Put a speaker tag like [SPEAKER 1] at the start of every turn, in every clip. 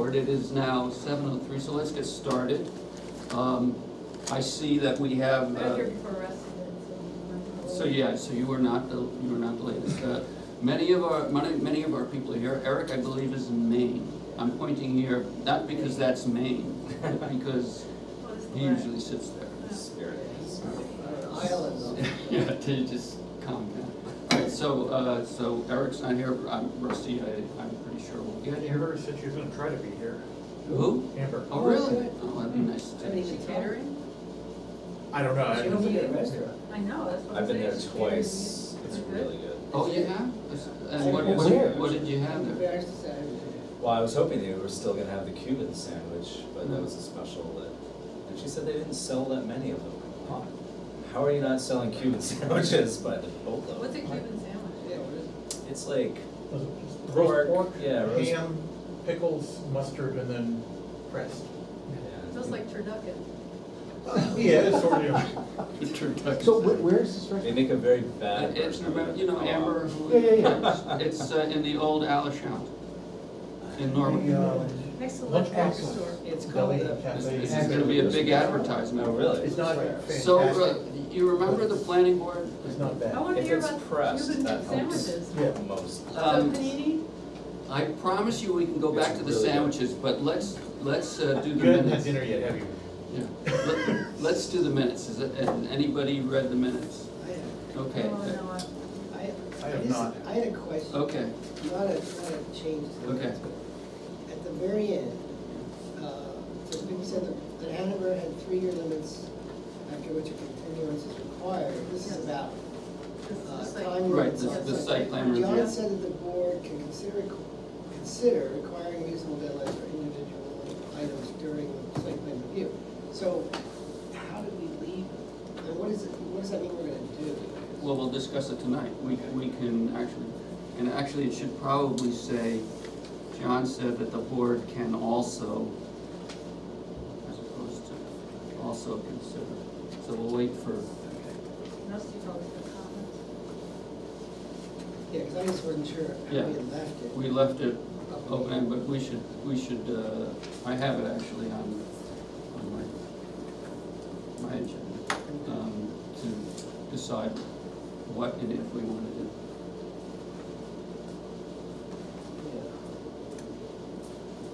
[SPEAKER 1] board. It is now 7:03, so let's get started. I see that we have.
[SPEAKER 2] I was here before the rest of it,
[SPEAKER 1] So yeah, so you were not the latest. Many of our people are here. Eric, I believe, is in Maine. I'm pointing here not because that's Maine, but because he usually sits there.
[SPEAKER 3] Island.
[SPEAKER 1] Yeah, to just calm down. All right, so Eric's not here. Rusty, I'm pretty sure will get here.
[SPEAKER 4] Amber said she was gonna try to be here.
[SPEAKER 1] Who?
[SPEAKER 4] Amber.
[SPEAKER 1] Oh, really? Oh, that'd be nice to
[SPEAKER 2] Is it catering?
[SPEAKER 4] I don't know.
[SPEAKER 3] She opened a restaurant.
[SPEAKER 2] I know, that's what I'm
[SPEAKER 5] I've been
[SPEAKER 2] saying.
[SPEAKER 5] there
[SPEAKER 2] Is it
[SPEAKER 5] twice,
[SPEAKER 2] catering?
[SPEAKER 5] it's
[SPEAKER 2] Is it
[SPEAKER 5] really good.
[SPEAKER 1] Oh, you have? And what did you have there?
[SPEAKER 3] Embarrassed to say.
[SPEAKER 5] Well, I was hoping they were still gonna have the Cuban sandwich, but that was a special that, and she said they didn't sell that many of them. Huh. How are you not selling Cuban sandwiches? But both of them.
[SPEAKER 2] What's a Cuban sandwich?
[SPEAKER 3] Yeah, what is it?
[SPEAKER 5] It's like
[SPEAKER 4] Roast pork,
[SPEAKER 5] yeah, roast.
[SPEAKER 4] ham, pickles, mustard, and then pressed.
[SPEAKER 5] Yeah.
[SPEAKER 2] Feels like turducken.
[SPEAKER 4] Yeah, it's sort of.
[SPEAKER 6] So where is this
[SPEAKER 5] They
[SPEAKER 6] restaurant?
[SPEAKER 5] make a very bad.
[SPEAKER 1] It's,
[SPEAKER 5] version of it.
[SPEAKER 1] you know, Amber?
[SPEAKER 6] Yeah.
[SPEAKER 1] It's in the old Alashant in Norwood.
[SPEAKER 2] Next to the
[SPEAKER 4] Lunch
[SPEAKER 2] lunchbox
[SPEAKER 4] box.
[SPEAKER 2] store.
[SPEAKER 3] It's called
[SPEAKER 4] Deli,
[SPEAKER 3] a.
[SPEAKER 4] cafe.
[SPEAKER 1] This is gonna be a big advertisement.
[SPEAKER 5] Oh, really?
[SPEAKER 4] It's not
[SPEAKER 1] So,
[SPEAKER 4] fantastic.
[SPEAKER 1] you remember the planning board?
[SPEAKER 4] It's not bad.
[SPEAKER 2] I wanna
[SPEAKER 5] If
[SPEAKER 2] hear
[SPEAKER 5] it's
[SPEAKER 2] about
[SPEAKER 5] pressed,
[SPEAKER 2] Cuban
[SPEAKER 5] that helps.
[SPEAKER 2] sandwiches.
[SPEAKER 4] Yeah.
[SPEAKER 5] Most.
[SPEAKER 2] So panini?
[SPEAKER 1] I promise you we can go back to the
[SPEAKER 5] It's really good.
[SPEAKER 1] sandwiches, but let's do the
[SPEAKER 4] You haven't had
[SPEAKER 1] minutes.
[SPEAKER 4] dinner yet, have you?
[SPEAKER 1] Yeah. Let's do the minutes. Has anybody read the minutes? Okay.
[SPEAKER 2] Oh, no,
[SPEAKER 4] I have not.
[SPEAKER 3] I had a question.
[SPEAKER 1] Okay,
[SPEAKER 3] Not a change to the
[SPEAKER 1] Okay.
[SPEAKER 3] minutes, but at the very end, so Vicky said that Hanover had 3-year limits after which a continuance is required. This is about
[SPEAKER 2] This is the site.
[SPEAKER 3] time
[SPEAKER 1] right,
[SPEAKER 3] limits.
[SPEAKER 1] the site plan review.
[SPEAKER 3] John said that the board can consider requiring reasonable deadlines for individual items during the site plan review. So how did we leave, and what does that mean we're gonna do?
[SPEAKER 1] Well, we'll discuss it tonight. We can actually, and actually it should probably say, John said that the board can also, as opposed to also consider. So we'll wait for,
[SPEAKER 2] Rusty probably has comments.
[SPEAKER 3] Yeah, because I just wasn't sure how
[SPEAKER 1] Yeah.
[SPEAKER 3] we had left it.
[SPEAKER 1] we left it open, but we should, I have it actually on my agenda, to decide what and if we want to do.
[SPEAKER 3] Yeah.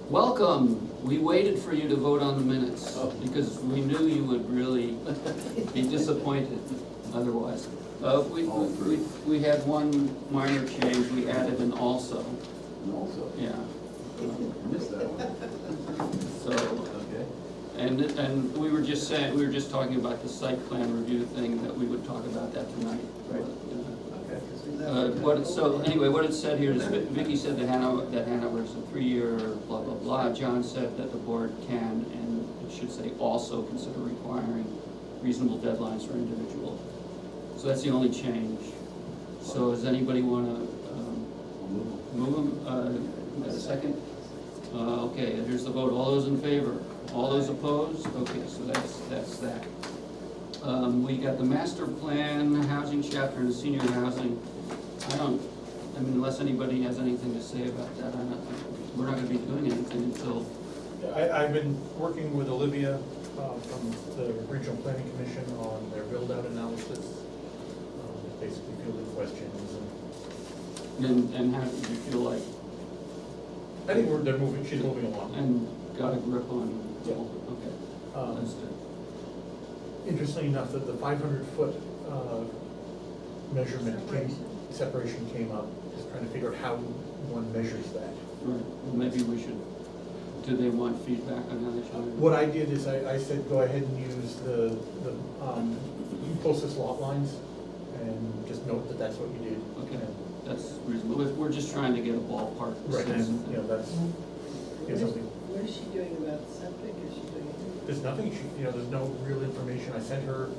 [SPEAKER 1] Welcome. We waited for you to vote on the minutes
[SPEAKER 5] Oh.
[SPEAKER 1] because we knew you would really be disappointed otherwise. We had one minor change. We added an also.
[SPEAKER 6] Also,
[SPEAKER 1] Yeah.
[SPEAKER 6] I missed that one.
[SPEAKER 1] So,
[SPEAKER 6] Okay.
[SPEAKER 1] and we were just talking about the site plan review thing, that we would talk about that tonight.
[SPEAKER 6] Right.
[SPEAKER 3] Okay, 'cause we left it
[SPEAKER 1] So
[SPEAKER 3] open.
[SPEAKER 1] anyway, what it said here is, Vicky said that Hanover is a 3-year blah, blah, blah. John said that the board can, and it should say also consider requiring reasonable deadlines for individual. So that's the only change. So does anybody wanna, move them, got a second? Okay, here's the vote. All those in favor? All those opposed? Okay, so that's that. We got the master plan, housing chapter, and the senior housing. I mean, unless anybody has anything to say about that, we're not gonna be doing anything until,
[SPEAKER 4] I've been working with Olivia from the Regional Planning Commission on their build-out analysis. Basically fielding questions
[SPEAKER 1] and how did you feel like,
[SPEAKER 4] I think they're moving, she's moving along.
[SPEAKER 1] and got a grip on,
[SPEAKER 4] Yeah.
[SPEAKER 1] okay, that's good.
[SPEAKER 4] Interestingly enough, that the 500-foot measurement separation came up, just trying to figure out how one measures that.
[SPEAKER 1] Right, well, maybe we should, do they want feedback on how they should?
[SPEAKER 4] What I did is I said, go ahead and use the closest lot lines, and just note that that's what you did.
[SPEAKER 1] Okay, that's reasonable. We're just trying to get a ballpark.
[SPEAKER 4] Right,
[SPEAKER 1] sense.
[SPEAKER 4] and, that's, something.
[SPEAKER 3] What is she doing about septic? Is she doing?
[SPEAKER 4] There's nothing, there's no real information. I sent her,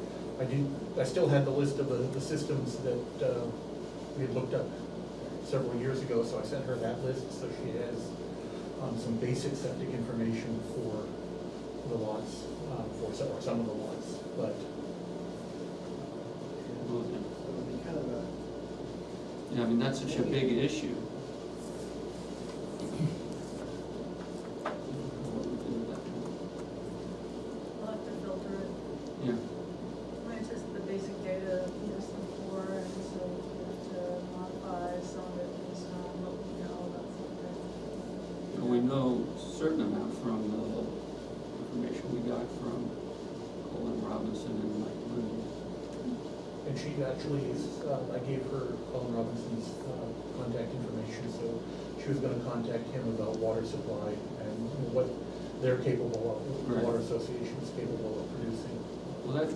[SPEAKER 4] I still had the list of the systems that we had looked up several years ago, so I sent her that list, so she has some basic septic information for the lots, or some of the lots, but.
[SPEAKER 1] Well,
[SPEAKER 3] It would be kind of a.
[SPEAKER 1] yeah, I mean, that's such a big issue. know certain amount from the information we got from Colin Robinson and Mike Lindsay.
[SPEAKER 4] And she actually is, I gave her Colin Robinson's contact information, so she was gonna contact him about water supply and what they're capable of, what the
[SPEAKER 1] Right.
[SPEAKER 4] Water Association's capable of producing.
[SPEAKER 1] Well, that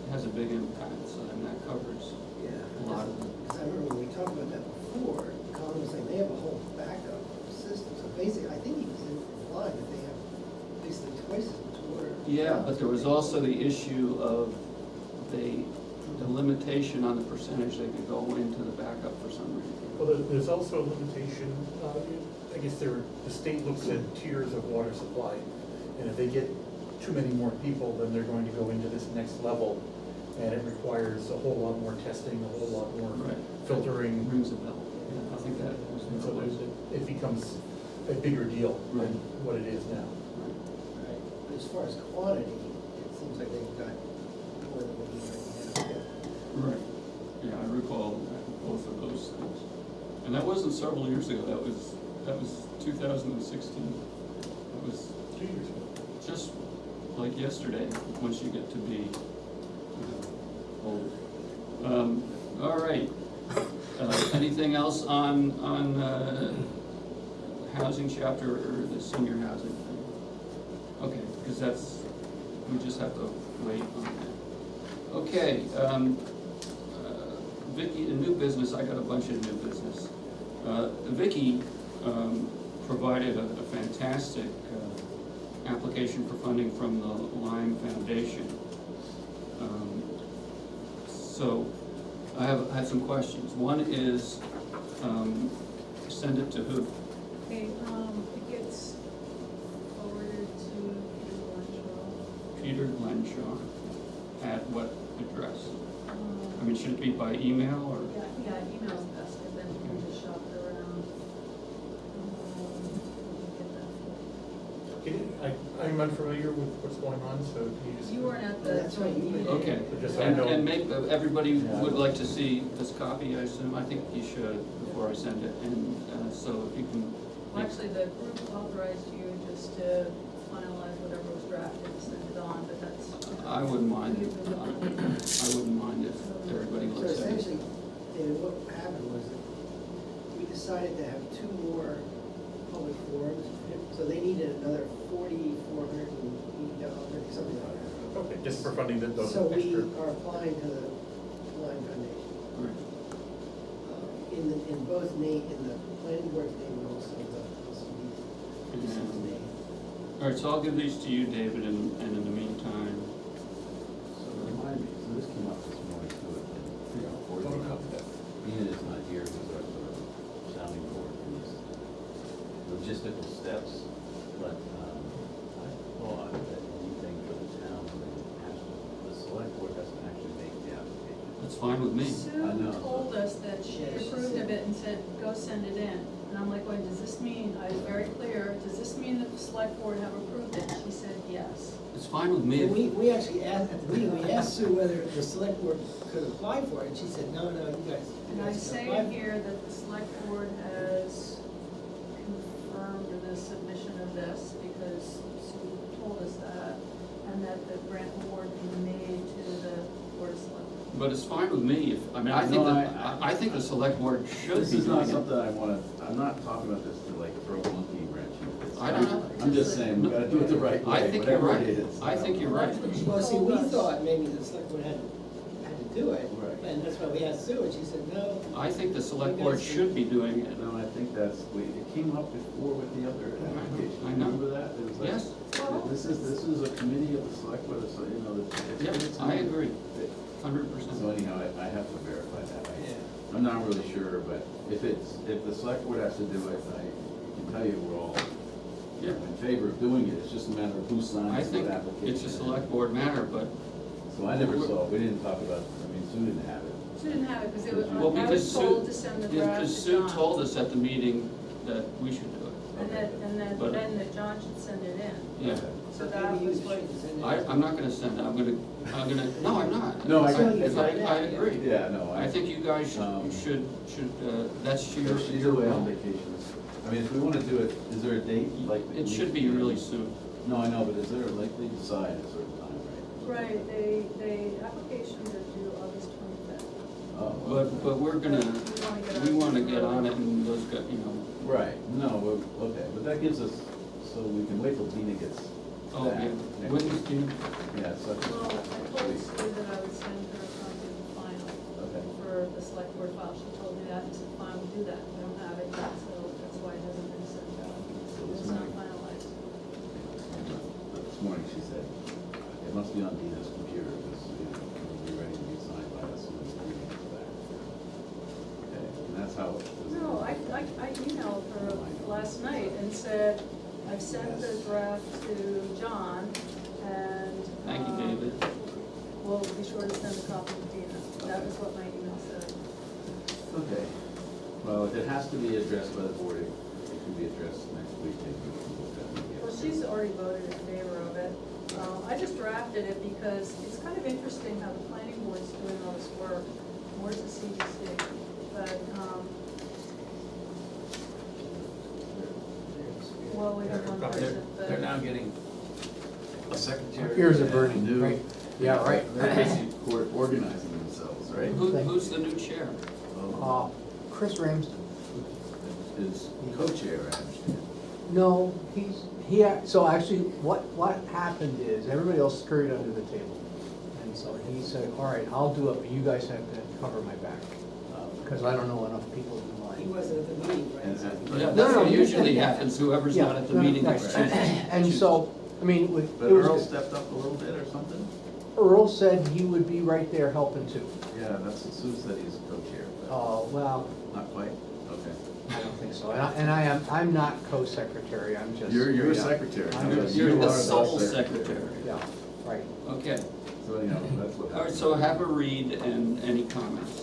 [SPEAKER 1] has a big impact, so, and that covers a lot of it.
[SPEAKER 3] Because I remember when we talked about that before, Colin was saying they have a whole backup system, so basically, I think he was implying that they have basically twice as much water.
[SPEAKER 1] Yeah, but there was also the issue of the limitation on the percentage they could go into the backup for some reason.
[SPEAKER 4] Well, there's also a limitation, I guess the state looks at tiers of water supply, and if they get too many more people, then they're going to go into this next level, and it requires a whole lot more testing, a whole lot more
[SPEAKER 1] Right.
[SPEAKER 4] filtering.
[SPEAKER 1] Rings a bell. Yeah, I think that was
[SPEAKER 4] And so
[SPEAKER 1] what it was.
[SPEAKER 4] it becomes a bigger deal than
[SPEAKER 1] Right.
[SPEAKER 4] what it is now.
[SPEAKER 1] Right.
[SPEAKER 3] Right, but as far as quantity, it seems like they've got more than what we already have.
[SPEAKER 1] Right, yeah, I recall both of those things. And that wasn't several years ago, that was 2016. That was
[SPEAKER 4] 2 years ago.
[SPEAKER 1] just like yesterday, once you get to be old. All right, anything else on housing chapter or the senior housing thing? Okay, because we just have to wait on that. Okay, Vicky, a new business, I got a bunch of new business. Vicky provided a fantastic application for funding from the Lyme Foundation. So I have some questions. One is, send it to who?
[SPEAKER 2] Okay, it gets forwarded to
[SPEAKER 1] Peter Glenshaw. At what address? I mean,
[SPEAKER 2] Peter
[SPEAKER 1] should it be by email or?
[SPEAKER 2] Yeah, email's best, because then you can just shop it around. Get that.
[SPEAKER 4] I'm unfamiliar with what's going on, so can you just?
[SPEAKER 2] You weren't at the
[SPEAKER 3] That's right,
[SPEAKER 2] joint
[SPEAKER 3] you were-
[SPEAKER 2] meeting.
[SPEAKER 1] Okay,
[SPEAKER 4] Just so I know.
[SPEAKER 1] and make, everybody would like to see this copy, I assume. I think you should before I send it, and so if you can.
[SPEAKER 2] Well, actually, the group authorized you just to finalize whatever was drafted and send it on, but that's.
[SPEAKER 1] I wouldn't mind it. I wouldn't mind if everybody
[SPEAKER 3] So
[SPEAKER 1] looks at it.
[SPEAKER 3] essentially, David, what happened was that we decided to have 2 more public forums, so they needed another $4,480, something like that.
[SPEAKER 4] Okay, just for funding those
[SPEAKER 3] So we
[SPEAKER 4] extra.
[SPEAKER 3] are applying to the Lyme Foundation.
[SPEAKER 1] Right.
[SPEAKER 3] In both Nate, in the planning board's name, and also the LCD's name.
[SPEAKER 1] All right, so I'll give these to you, David, and in the meantime,
[SPEAKER 6] So remind me, so this came up this morning too, Ian is not here because our sort of sounding board for these logistical steps, but I thought that anything for the town, the select board has to actually make the application.
[SPEAKER 1] that's fine with me.
[SPEAKER 6] I know.
[SPEAKER 2] Sue told us that she
[SPEAKER 3] Yeah, she
[SPEAKER 2] approved
[SPEAKER 3] said-
[SPEAKER 2] of it and said, go send it in. And I'm like, wait, does this mean, I was very clear, does this mean that the select board have approved it? She said, yes.
[SPEAKER 1] It's fine with me.
[SPEAKER 3] And we actually asked, at the meeting, we asked Sue whether the select board could apply for it, and she said, no, you guys
[SPEAKER 2] And I
[SPEAKER 3] can
[SPEAKER 2] say
[SPEAKER 3] apply for it.
[SPEAKER 2] here that the select board has confirmed the submission of this because Sue told us that, and that the grant award be made to the board of selectmen.
[SPEAKER 1] But it's fine with me if, I mean, I think
[SPEAKER 6] No,
[SPEAKER 1] that, I think the select board should
[SPEAKER 6] This
[SPEAKER 1] be
[SPEAKER 6] is not
[SPEAKER 1] doing it.
[SPEAKER 6] something I wanna, I'm not talking about this to like throw a monkey wrench in this.
[SPEAKER 1] I don't know.
[SPEAKER 6] I'm just saying, we gotta do it the right way,
[SPEAKER 1] I think you're
[SPEAKER 6] whatever
[SPEAKER 1] right.
[SPEAKER 6] it is.
[SPEAKER 1] I think you're right.
[SPEAKER 3] Well, see, we
[SPEAKER 2] Told us.
[SPEAKER 3] thought maybe the select board had to do it,
[SPEAKER 6] Right.
[SPEAKER 3] and that's why we asked Sue, and she said, no.
[SPEAKER 1] I think the select board should be doing it.
[SPEAKER 6] No, I think it came up before with the other application.
[SPEAKER 1] I know.
[SPEAKER 6] Remember that? It was like,
[SPEAKER 1] Yes.
[SPEAKER 6] This is a committee of the select board, so, you know, it's.
[SPEAKER 1] Yep, I agree, 100%.
[SPEAKER 6] So anyhow, I have to verify that.
[SPEAKER 3] Yeah.
[SPEAKER 6] I'm not really sure, but if the select board has to do it, I can tell you we're all
[SPEAKER 1] Yeah.
[SPEAKER 6] in favor of doing it. It's just a matter of who
[SPEAKER 1] I
[SPEAKER 6] signs
[SPEAKER 1] think
[SPEAKER 6] what application.
[SPEAKER 1] it's a select board matter, but,
[SPEAKER 6] So I never saw, we didn't talk about, Sue didn't have it.
[SPEAKER 2] Sue didn't have it because it was,
[SPEAKER 1] well,
[SPEAKER 2] I
[SPEAKER 1] because
[SPEAKER 2] was
[SPEAKER 1] Sue,
[SPEAKER 2] told to send the
[SPEAKER 1] yeah,
[SPEAKER 2] draft
[SPEAKER 1] because
[SPEAKER 2] to
[SPEAKER 1] Sue
[SPEAKER 2] John.
[SPEAKER 1] told us at the meeting that we should do it. But-
[SPEAKER 2] And then that John should send it in.
[SPEAKER 1] Yeah.
[SPEAKER 2] So that
[SPEAKER 3] maybe
[SPEAKER 2] was
[SPEAKER 3] you
[SPEAKER 2] what.
[SPEAKER 3] should send it.
[SPEAKER 1] I'm not gonna send it, no, I'm not.
[SPEAKER 6] No, I
[SPEAKER 1] I agree.
[SPEAKER 6] Yeah, no,
[SPEAKER 1] I think you guys
[SPEAKER 6] Um,
[SPEAKER 1] should, that's your.
[SPEAKER 6] Either way on vacations. I mean, if we wanna wanna do it, is there a date, like?
[SPEAKER 1] It should be really soon.
[SPEAKER 6] No, I know, but is there, like, they decide a certain time, right?
[SPEAKER 2] Right, applications are due August 25th.
[SPEAKER 6] Oh, well,
[SPEAKER 1] But we're gonna, we wanna get on it
[SPEAKER 2] it.
[SPEAKER 1] and those guys, you know.
[SPEAKER 6] right, no, okay, but that gives us, so we can wait till Dina gets
[SPEAKER 1] Oh,
[SPEAKER 6] back.
[SPEAKER 1] yeah,
[SPEAKER 6] next
[SPEAKER 1] when is
[SPEAKER 6] week.
[SPEAKER 1] Dina?
[SPEAKER 6] Yeah, it's such a.
[SPEAKER 2] Well, I told Sue that I would send her a copy of the final
[SPEAKER 6] Okay.
[SPEAKER 2] for the select board file. She told me that, and said, fine, we'll do that. We don't have it yet, so that's why it hasn't been sent out.
[SPEAKER 6] So this
[SPEAKER 2] It's not
[SPEAKER 6] morning-
[SPEAKER 2] finalized.
[SPEAKER 6] But this morning she said, it must be on Dina's computer, because it'll be ready to be signed by us as soon as Dina gets back. Okay, and that's how.
[SPEAKER 2] No, I emailed her last night and said, I've sent the draft to John, and.
[SPEAKER 1] Thank you, David.
[SPEAKER 2] We'll be sure to send a copy to Dina. That was what my email said.
[SPEAKER 6] Okay, well, if it has to be addressed by the board, it can be addressed next week, maybe we'll definitely get it.
[SPEAKER 2] Well, she's already voted in favor of it. I just drafted it because it's kind of interesting how the planning board's doing all this work. More to CBC, but, well, we have one person, but.
[SPEAKER 6] They're now getting a secretary.
[SPEAKER 7] Ears are
[SPEAKER 6] and
[SPEAKER 7] burning,
[SPEAKER 6] new-
[SPEAKER 7] right? Yeah, right.
[SPEAKER 6] They're busy organizing themselves, right?
[SPEAKER 1] Who's the new chair?
[SPEAKER 7] Chris Ramsden.
[SPEAKER 6] Is co-chair, I understand.
[SPEAKER 7] No, so actually, what happened is, everybody else scurried under the table. And so he said, all right, I'll do it, but you guys have to cover my back, because I don't know enough people who
[SPEAKER 3] He
[SPEAKER 7] might.
[SPEAKER 3] wasn't at the meeting, right?
[SPEAKER 6] And-
[SPEAKER 3] So-
[SPEAKER 6] and-
[SPEAKER 1] Yeah,
[SPEAKER 7] No,
[SPEAKER 1] that's
[SPEAKER 7] no,
[SPEAKER 1] what
[SPEAKER 7] you-
[SPEAKER 1] usually happens, whoever's
[SPEAKER 7] Yeah,
[SPEAKER 1] not at the
[SPEAKER 7] no,
[SPEAKER 1] meeting.
[SPEAKER 7] right.
[SPEAKER 1] chooses.
[SPEAKER 7] And so, I mean, it
[SPEAKER 6] But
[SPEAKER 7] was.
[SPEAKER 6] Earl stepped up a little bit or something?
[SPEAKER 7] Earl said he would be right there helping too.
[SPEAKER 6] Yeah, that's, Sue said he's co-chair, but
[SPEAKER 7] Well,
[SPEAKER 6] not quite, okay.
[SPEAKER 7] I don't think so. I'm not co-secretary, I'm just.
[SPEAKER 6] You're
[SPEAKER 7] straight up.
[SPEAKER 6] secretary.
[SPEAKER 7] I'm
[SPEAKER 1] You're
[SPEAKER 7] just-
[SPEAKER 1] you're
[SPEAKER 6] You
[SPEAKER 1] the
[SPEAKER 6] are
[SPEAKER 1] sole secretary.
[SPEAKER 7] Yeah, right.
[SPEAKER 1] Okay,
[SPEAKER 6] So anyhow, that's what.
[SPEAKER 1] all right, so have a read and any comments.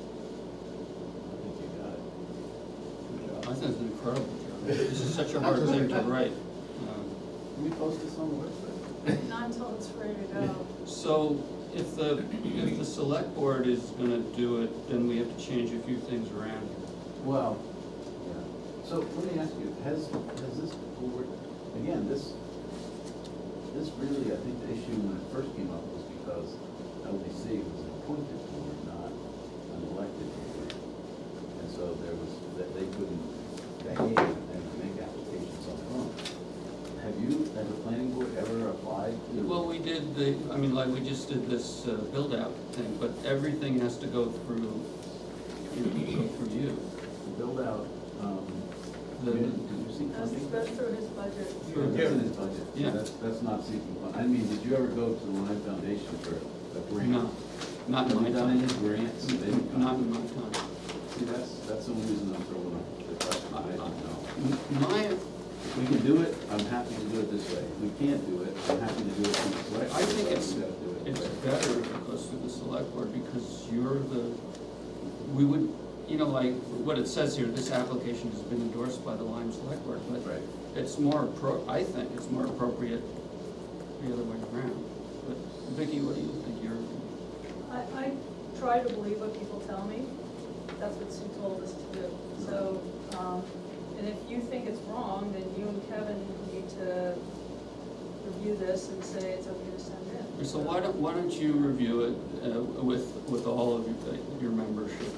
[SPEAKER 6] I think you got it. Good
[SPEAKER 1] I
[SPEAKER 6] job.
[SPEAKER 1] think it's an incredible job. This is such a hard thing to write.
[SPEAKER 6] Can we post this on the website?
[SPEAKER 2] Not until it's ready to go.
[SPEAKER 1] So if the select board is gonna do it, then we have to change a few things around here.
[SPEAKER 6] Well, yeah. So let me ask you, has this board, again, this really, I think the issue when it first came up was because LDC was an appointed board, not an elected board. And so there was, that they couldn't behave and make applications on their own. Have you, as a planning board, ever applied to?
[SPEAKER 1] Well, we did like we just did this build-out thing, but everything has to go through, go through you.
[SPEAKER 6] Build out,
[SPEAKER 1] The-
[SPEAKER 6] Did you see funding?
[SPEAKER 2] That's through his budget.
[SPEAKER 1] Sure.
[SPEAKER 6] That's in his budget.
[SPEAKER 1] Yeah.
[SPEAKER 6] That's not seeking fund. I mean, did you ever go to the Lyme Foundation for a grant?
[SPEAKER 1] No, not in
[SPEAKER 6] Have
[SPEAKER 1] my
[SPEAKER 6] you done any
[SPEAKER 1] time.
[SPEAKER 6] grants? They didn't come.
[SPEAKER 1] Not in my time.
[SPEAKER 6] See, that's the only reason I'm throwing up the question. I don't know.
[SPEAKER 1] My,
[SPEAKER 6] If we can do it, I'm happy to do it this way. If we can't do it, I'm happy to do it through the select.
[SPEAKER 1] I think
[SPEAKER 6] board.
[SPEAKER 1] it's,
[SPEAKER 6] We gotta do it.
[SPEAKER 1] it's better if it goes through the select board, because you're the, we would, you know, like, what it says here, this application has been endorsed by the Lyme Select Board, but
[SPEAKER 6] Right.
[SPEAKER 1] it's more I think it's more appropriate the other way around. But Vicki, what do you think?
[SPEAKER 2] I try to believe what people tell me. That's what Sue told us to do. So, and if you think it's wrong, then you and Kevin need to review this and say it's okay to send in.
[SPEAKER 1] So why don't you review it with all of your membership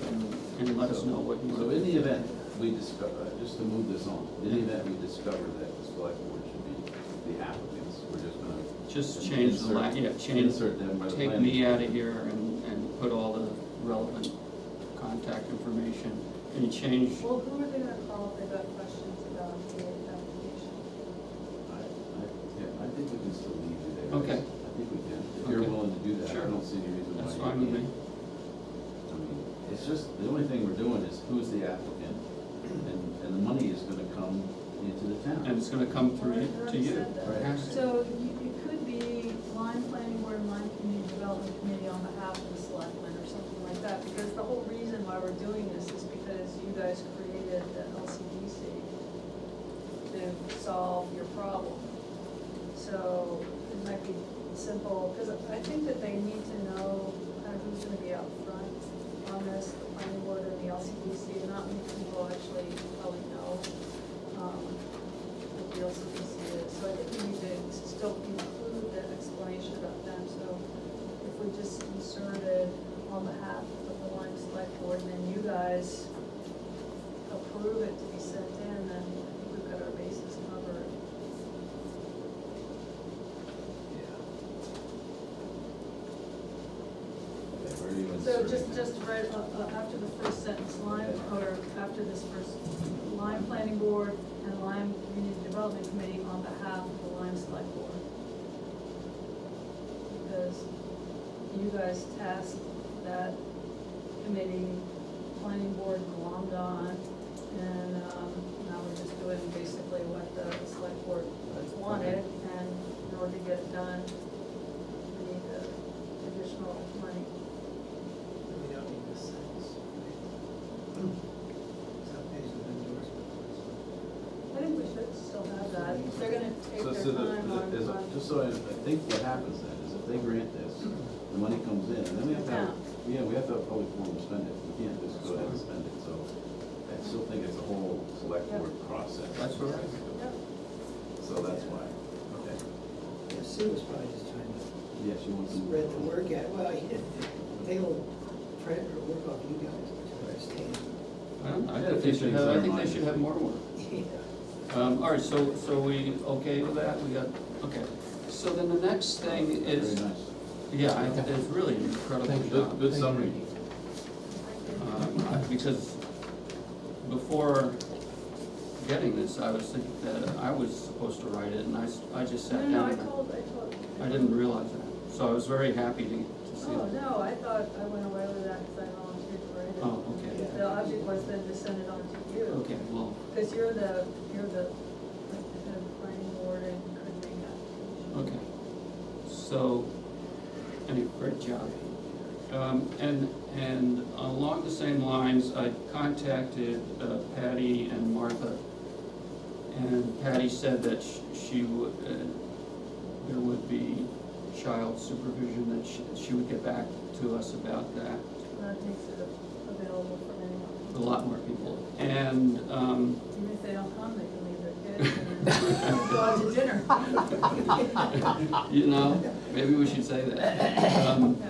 [SPEAKER 1] and let us know what you.
[SPEAKER 6] So in the event we discover, just to move this on, in the event we discover that the select board should be the applicants, we're just gonna.
[SPEAKER 1] Just change the change,
[SPEAKER 6] Insert them by the
[SPEAKER 1] take
[SPEAKER 6] planning
[SPEAKER 1] me
[SPEAKER 6] board.
[SPEAKER 1] out of here and put all the relevant contact information. Any change?
[SPEAKER 2] Well, who are they gonna call if they got questions about the application?
[SPEAKER 6] Yeah, I think we can still leave you there.
[SPEAKER 1] Okay.
[SPEAKER 6] I think we can. If you're
[SPEAKER 1] Okay.
[SPEAKER 6] willing to do that,
[SPEAKER 1] Sure.
[SPEAKER 6] I don't see any reason why
[SPEAKER 1] That's
[SPEAKER 6] you
[SPEAKER 1] fine with me.
[SPEAKER 6] can't. I mean, it's just, the only thing we're doing is who's the applicant, and the money is gonna come into the town.
[SPEAKER 1] And it's gonna come through
[SPEAKER 2] Well, I
[SPEAKER 1] to you.
[SPEAKER 2] already said that.
[SPEAKER 6] Right.
[SPEAKER 1] It has to.
[SPEAKER 2] So it could be Lyme Planning Board and Lyme Community Development Committee on behalf of the selectmen or something like that, because the whole reason why we're doing this is because you guys created the LCDC to solve your problem. So it might be simple, because I think that they need to know kind of who's gonna be out front on this, the planning board and the LCDC, and not many people actually probably know what the LCDC is. So I think we need to still include that explanation about them. So if we just inserted on behalf of the Lyme Select Board, and then you guys approve it to be sent in, then I think we've got our bases covered.
[SPEAKER 6] Okay, where are you
[SPEAKER 2] So
[SPEAKER 6] inserting
[SPEAKER 2] just
[SPEAKER 6] that?
[SPEAKER 2] right after the first sentence, Lyme, or after this first, Lyme Planning Board and Lyme Community Development Committee on behalf of the Lyme Select Board. Because you guys tasked that committee, planning board glommed on, and now we're just doing basically what the select board wanted, and in order to get it done, we need the additional money.
[SPEAKER 3] We don't need this sentence. Some days of endorsement.
[SPEAKER 2] I think we should still have that. They're gonna take
[SPEAKER 6] So,
[SPEAKER 2] their
[SPEAKER 6] so
[SPEAKER 2] time on.
[SPEAKER 6] just so I think what happens then is if they grant this, the money comes in, and then we have to have,
[SPEAKER 2] Yeah.
[SPEAKER 6] we have to have public forum to spend it. We can't just go ahead and spend it, so I still think it's a whole select board process.
[SPEAKER 1] That's right.
[SPEAKER 2] Yep.
[SPEAKER 6] So that's why, okay.
[SPEAKER 3] Yeah, Sue was probably just trying to
[SPEAKER 6] Yes, you want to.
[SPEAKER 3] spread the word out. Well, they'll try to work off you guys, which I understand.
[SPEAKER 1] I think they should have, I think they should have more work. All right, so we okay with that? We got, okay. So then the next thing is,
[SPEAKER 6] Very nice.
[SPEAKER 1] yeah, I think it's really an incredible
[SPEAKER 7] Thank you.
[SPEAKER 1] job.
[SPEAKER 6] Good summary.
[SPEAKER 1] Because before getting this, I was thinking that I was supposed to write it, and I just sat
[SPEAKER 2] No,
[SPEAKER 1] down.
[SPEAKER 2] I
[SPEAKER 1] and
[SPEAKER 2] told.
[SPEAKER 1] I didn't realize that, so I was very happy to see
[SPEAKER 2] Oh,
[SPEAKER 1] it.
[SPEAKER 2] no, I thought I went away with that because I volunteered to write it.
[SPEAKER 1] Oh, okay.
[SPEAKER 2] The object was then to send it on to you.
[SPEAKER 1] Okay, well,
[SPEAKER 2] Because you're the, like, the head of the planning board and you could bring that.
[SPEAKER 1] okay. So, anyway, great job. And along the same lines, I contacted Patty and Martha. And Patty said that she would, there would be child supervision, that she would get back to us about that.
[SPEAKER 2] That makes it available for anyone.
[SPEAKER 1] A lot more people. And,
[SPEAKER 2] Even if they don't come, they can leave their kids and go out to dinner.
[SPEAKER 1] you know, maybe we should say that,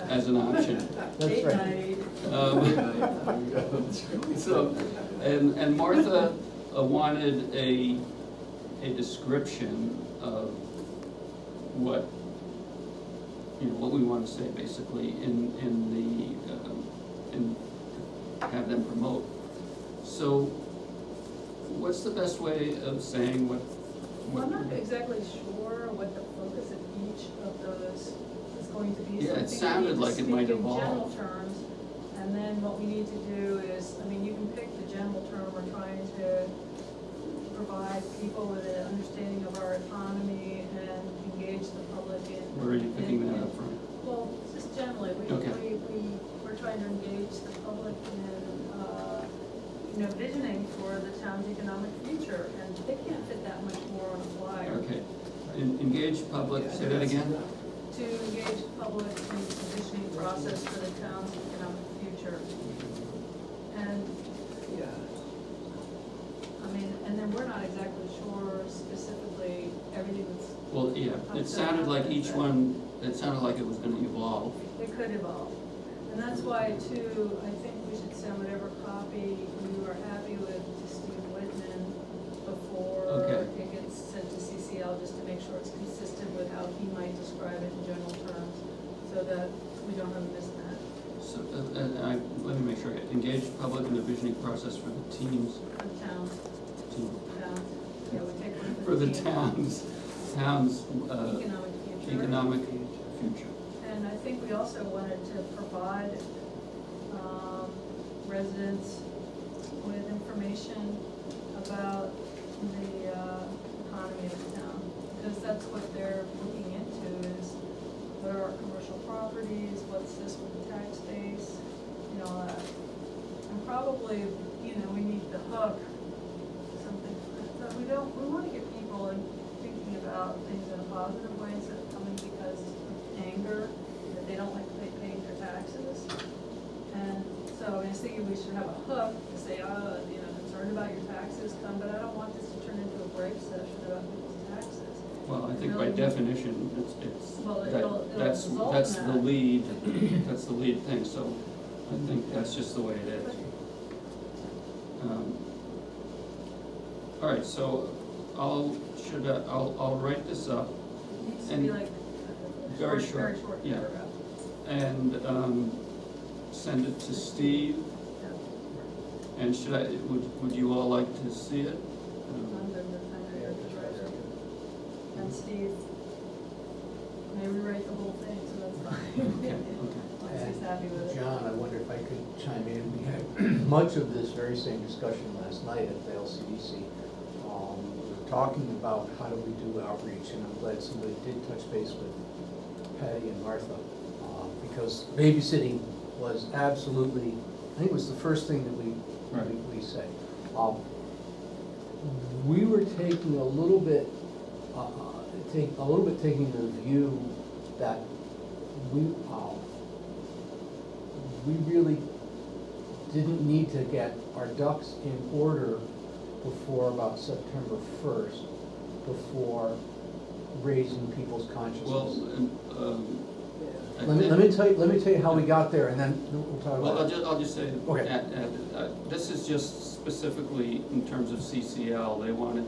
[SPEAKER 1] as an option.
[SPEAKER 7] That's
[SPEAKER 2] Date
[SPEAKER 7] right.
[SPEAKER 2] night.
[SPEAKER 1] So, and Martha wanted a description of what, you know, what we want to say basically in have them promote. So what's the best way of saying what?
[SPEAKER 2] Well, I'm not exactly sure what the focus of each of those is going to be. So
[SPEAKER 1] Yeah,
[SPEAKER 2] I
[SPEAKER 1] it
[SPEAKER 2] think we
[SPEAKER 1] sounded
[SPEAKER 2] need to
[SPEAKER 1] like it might
[SPEAKER 2] speak in
[SPEAKER 1] evolve.
[SPEAKER 2] general terms, and then what we need to do is, I mean, you can pick the general term, we're trying to provide people with an understanding of our economy and engage the public in.
[SPEAKER 1] Where are you picking that up from?
[SPEAKER 2] Well, just generally,
[SPEAKER 1] Okay.
[SPEAKER 2] we're trying to engage the public in, visioning for the town's economic future, and they can't fit that much more on a flyer.
[SPEAKER 1] Okay, engage public, say that again?
[SPEAKER 2] To engage the public in the positioning process for the town's economic future. And,
[SPEAKER 3] Yeah.
[SPEAKER 2] I mean, and then we're not exactly sure specifically everything that's,
[SPEAKER 1] Well, yeah, it sounded like each one, it sounded like it was gonna evolve.
[SPEAKER 2] it could evolve. And that's why too, I think we should send whatever copy you are happy with to Steve Whitman before
[SPEAKER 1] Okay.
[SPEAKER 2] it gets sent to CCL, just to make sure it's consistent with how he might describe it in general terms, so that we don't have a mismatch.
[SPEAKER 1] So, let me make sure, engage public in the visioning process for the teams,
[SPEAKER 2] For the towns,
[SPEAKER 1] team,
[SPEAKER 2] yeah, we take one
[SPEAKER 1] for the
[SPEAKER 2] team.
[SPEAKER 1] town's,
[SPEAKER 2] Economic future.
[SPEAKER 1] economic future.
[SPEAKER 2] And I think we also wanted to provide residents with information about the economy of the town, because that's what they're looking into, is what are our commercial properties, what's this with the tax base, all that. And probably, we need to hook something, but we want to get people thinking about things in a positive way instead of coming because of anger, that they don't like they pay their taxes. And so I was thinking we should have a hook to say, concerned about your taxes, come, but I don't want this to turn into a break session about people's taxes.
[SPEAKER 1] Well, I think by
[SPEAKER 2] Really?
[SPEAKER 1] definition,
[SPEAKER 2] Well, it'll
[SPEAKER 1] that's
[SPEAKER 2] result in
[SPEAKER 1] the
[SPEAKER 2] that.
[SPEAKER 1] lead, that's the lead thing, so I think that's just the way it is. All right, so I'll write this up
[SPEAKER 2] It needs to
[SPEAKER 1] and
[SPEAKER 2] be like
[SPEAKER 1] very
[SPEAKER 2] a
[SPEAKER 1] short, yeah.
[SPEAKER 2] paragraph.
[SPEAKER 1] and send it to Steve.
[SPEAKER 2] Yeah.
[SPEAKER 1] And would you all like to see it?
[SPEAKER 2] I'm good with that. And Steve may rewrite the whole thing, so that's fine.
[SPEAKER 1] Okay.
[SPEAKER 2] Once he's happy with it.
[SPEAKER 7] John, I wonder if I could chime in. We had much of this very same discussion last night at the LCDC. We were talking about how do we do outreach, and I'm glad somebody did touch base with Patty and Martha, because babysitting was absolutely, I think it was the first thing that we said. We were taking a little bit taking the view that we really didn't need to get our ducks in order before about September 1st, before raising people's consciousness.
[SPEAKER 1] Well, I
[SPEAKER 7] Let me tell you how we got there, and then we'll talk
[SPEAKER 1] Well,
[SPEAKER 7] about it.
[SPEAKER 1] I'll just say,
[SPEAKER 7] Okay.
[SPEAKER 1] this is just specifically in terms of CCL, they wanted,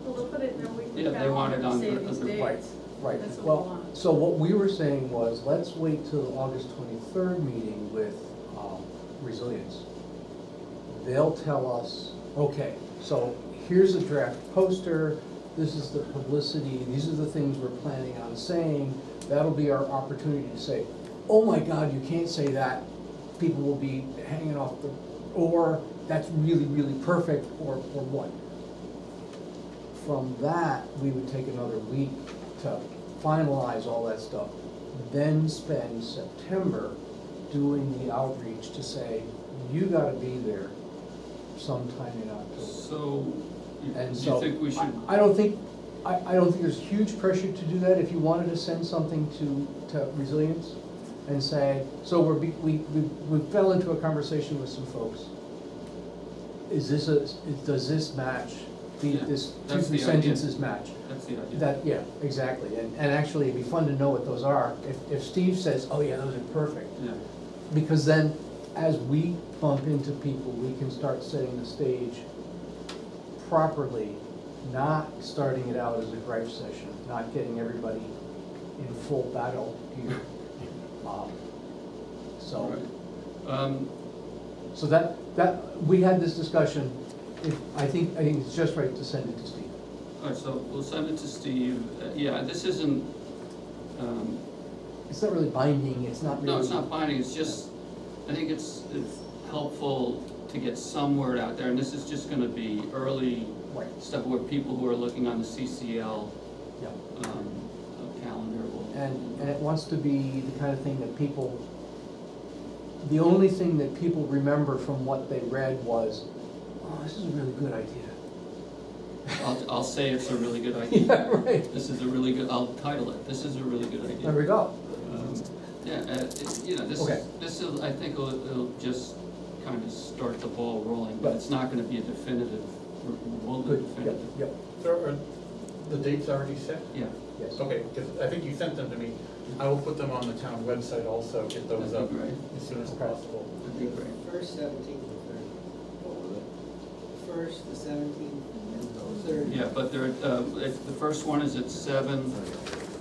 [SPEAKER 2] Well, they'll put it in their weekly
[SPEAKER 1] Yeah, they want it
[SPEAKER 2] calendar,
[SPEAKER 1] on
[SPEAKER 2] say
[SPEAKER 1] the-
[SPEAKER 2] these
[SPEAKER 1] the-
[SPEAKER 2] dates.
[SPEAKER 7] Right,
[SPEAKER 2] That's what we
[SPEAKER 7] well,
[SPEAKER 2] want.
[SPEAKER 7] so what we were saying was, let's wait till the August 23rd meeting with resilience. They'll tell us, okay, so here's a draft poster, this is the publicity, these are the things we're planning on saying. That'll be our opportunity to say, oh my God, you can't say that, people will be hanging off the, or that's really, really perfect, or what. From that, we would take another week to finalize all that stuff, then spend September doing the outreach to say, you gotta be there sometime in October.
[SPEAKER 1] so,
[SPEAKER 7] And
[SPEAKER 1] do
[SPEAKER 7] so,
[SPEAKER 1] you think we should?
[SPEAKER 7] I don't think there's huge pressure to do that. If you wanted to send something to Resilience and say, so we fell into a conversation with some folks. Does this match,
[SPEAKER 1] Yeah,
[SPEAKER 7] this
[SPEAKER 1] that's
[SPEAKER 7] two
[SPEAKER 1] the idea.
[SPEAKER 7] sentences match?
[SPEAKER 1] That's the idea.
[SPEAKER 7] That, yeah, exactly, and actually, it'd be fun to know what those are. If Steve says, oh yeah, those are perfect,
[SPEAKER 1] Yeah,
[SPEAKER 7] because then, as we bump into people, we can start setting the stage properly, not starting it out as a gripe session, not getting everybody in full battle gear. So,
[SPEAKER 1] right.
[SPEAKER 7] So that, we had this discussion, I think it's just right to send it to Steve.
[SPEAKER 1] All right, so we'll send it to Steve. Yeah, this isn't,
[SPEAKER 7] It's not really binding, it's not really.
[SPEAKER 1] no, it's not binding, it's just, I think it's helpful to get some word out there, and this is just gonna be early
[SPEAKER 7] Right,
[SPEAKER 1] stuff where people who are looking on the CCL
[SPEAKER 7] yeah.
[SPEAKER 1] calendar will.
[SPEAKER 7] And it wants to be the kind of thing that people, the only thing that people remember from what they read was, oh, this is a really good idea.
[SPEAKER 1] I'll say it's a really good idea.
[SPEAKER 7] Yeah, right.
[SPEAKER 1] This is a really good, I'll title it, this is a really good idea.
[SPEAKER 7] There we go.
[SPEAKER 1] Yeah, you know,
[SPEAKER 7] Okay.
[SPEAKER 1] this is, I think it'll just kind of start the ball rolling, but it's not gonna be a definitive, won't be
[SPEAKER 7] Good, yep,
[SPEAKER 1] definitive.
[SPEAKER 7] yep,
[SPEAKER 4] So are the dates already set?
[SPEAKER 1] Yeah,
[SPEAKER 7] yes.
[SPEAKER 4] Okay, because I think you sent them to me. I will put them on the town website also, get those
[SPEAKER 1] that'd
[SPEAKER 4] up
[SPEAKER 1] be great,
[SPEAKER 4] as soon as
[SPEAKER 7] Okay.
[SPEAKER 4] possible.
[SPEAKER 1] that'd be great.
[SPEAKER 3] First, 17th, and 30th.
[SPEAKER 6] What was it?
[SPEAKER 3] First, the 17th, and the 30th.
[SPEAKER 1] Yeah, but the first one is at 7,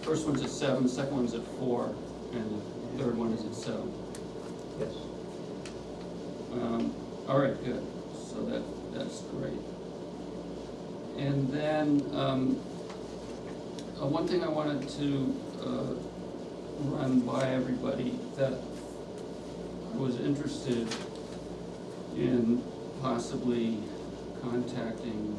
[SPEAKER 1] first one's at 7, the second one's at 4, and the third one is at 7.
[SPEAKER 7] Yes.
[SPEAKER 1] All right, good, so that's great. And then, one thing I wanted to run by everybody, that I was interested in possibly contacting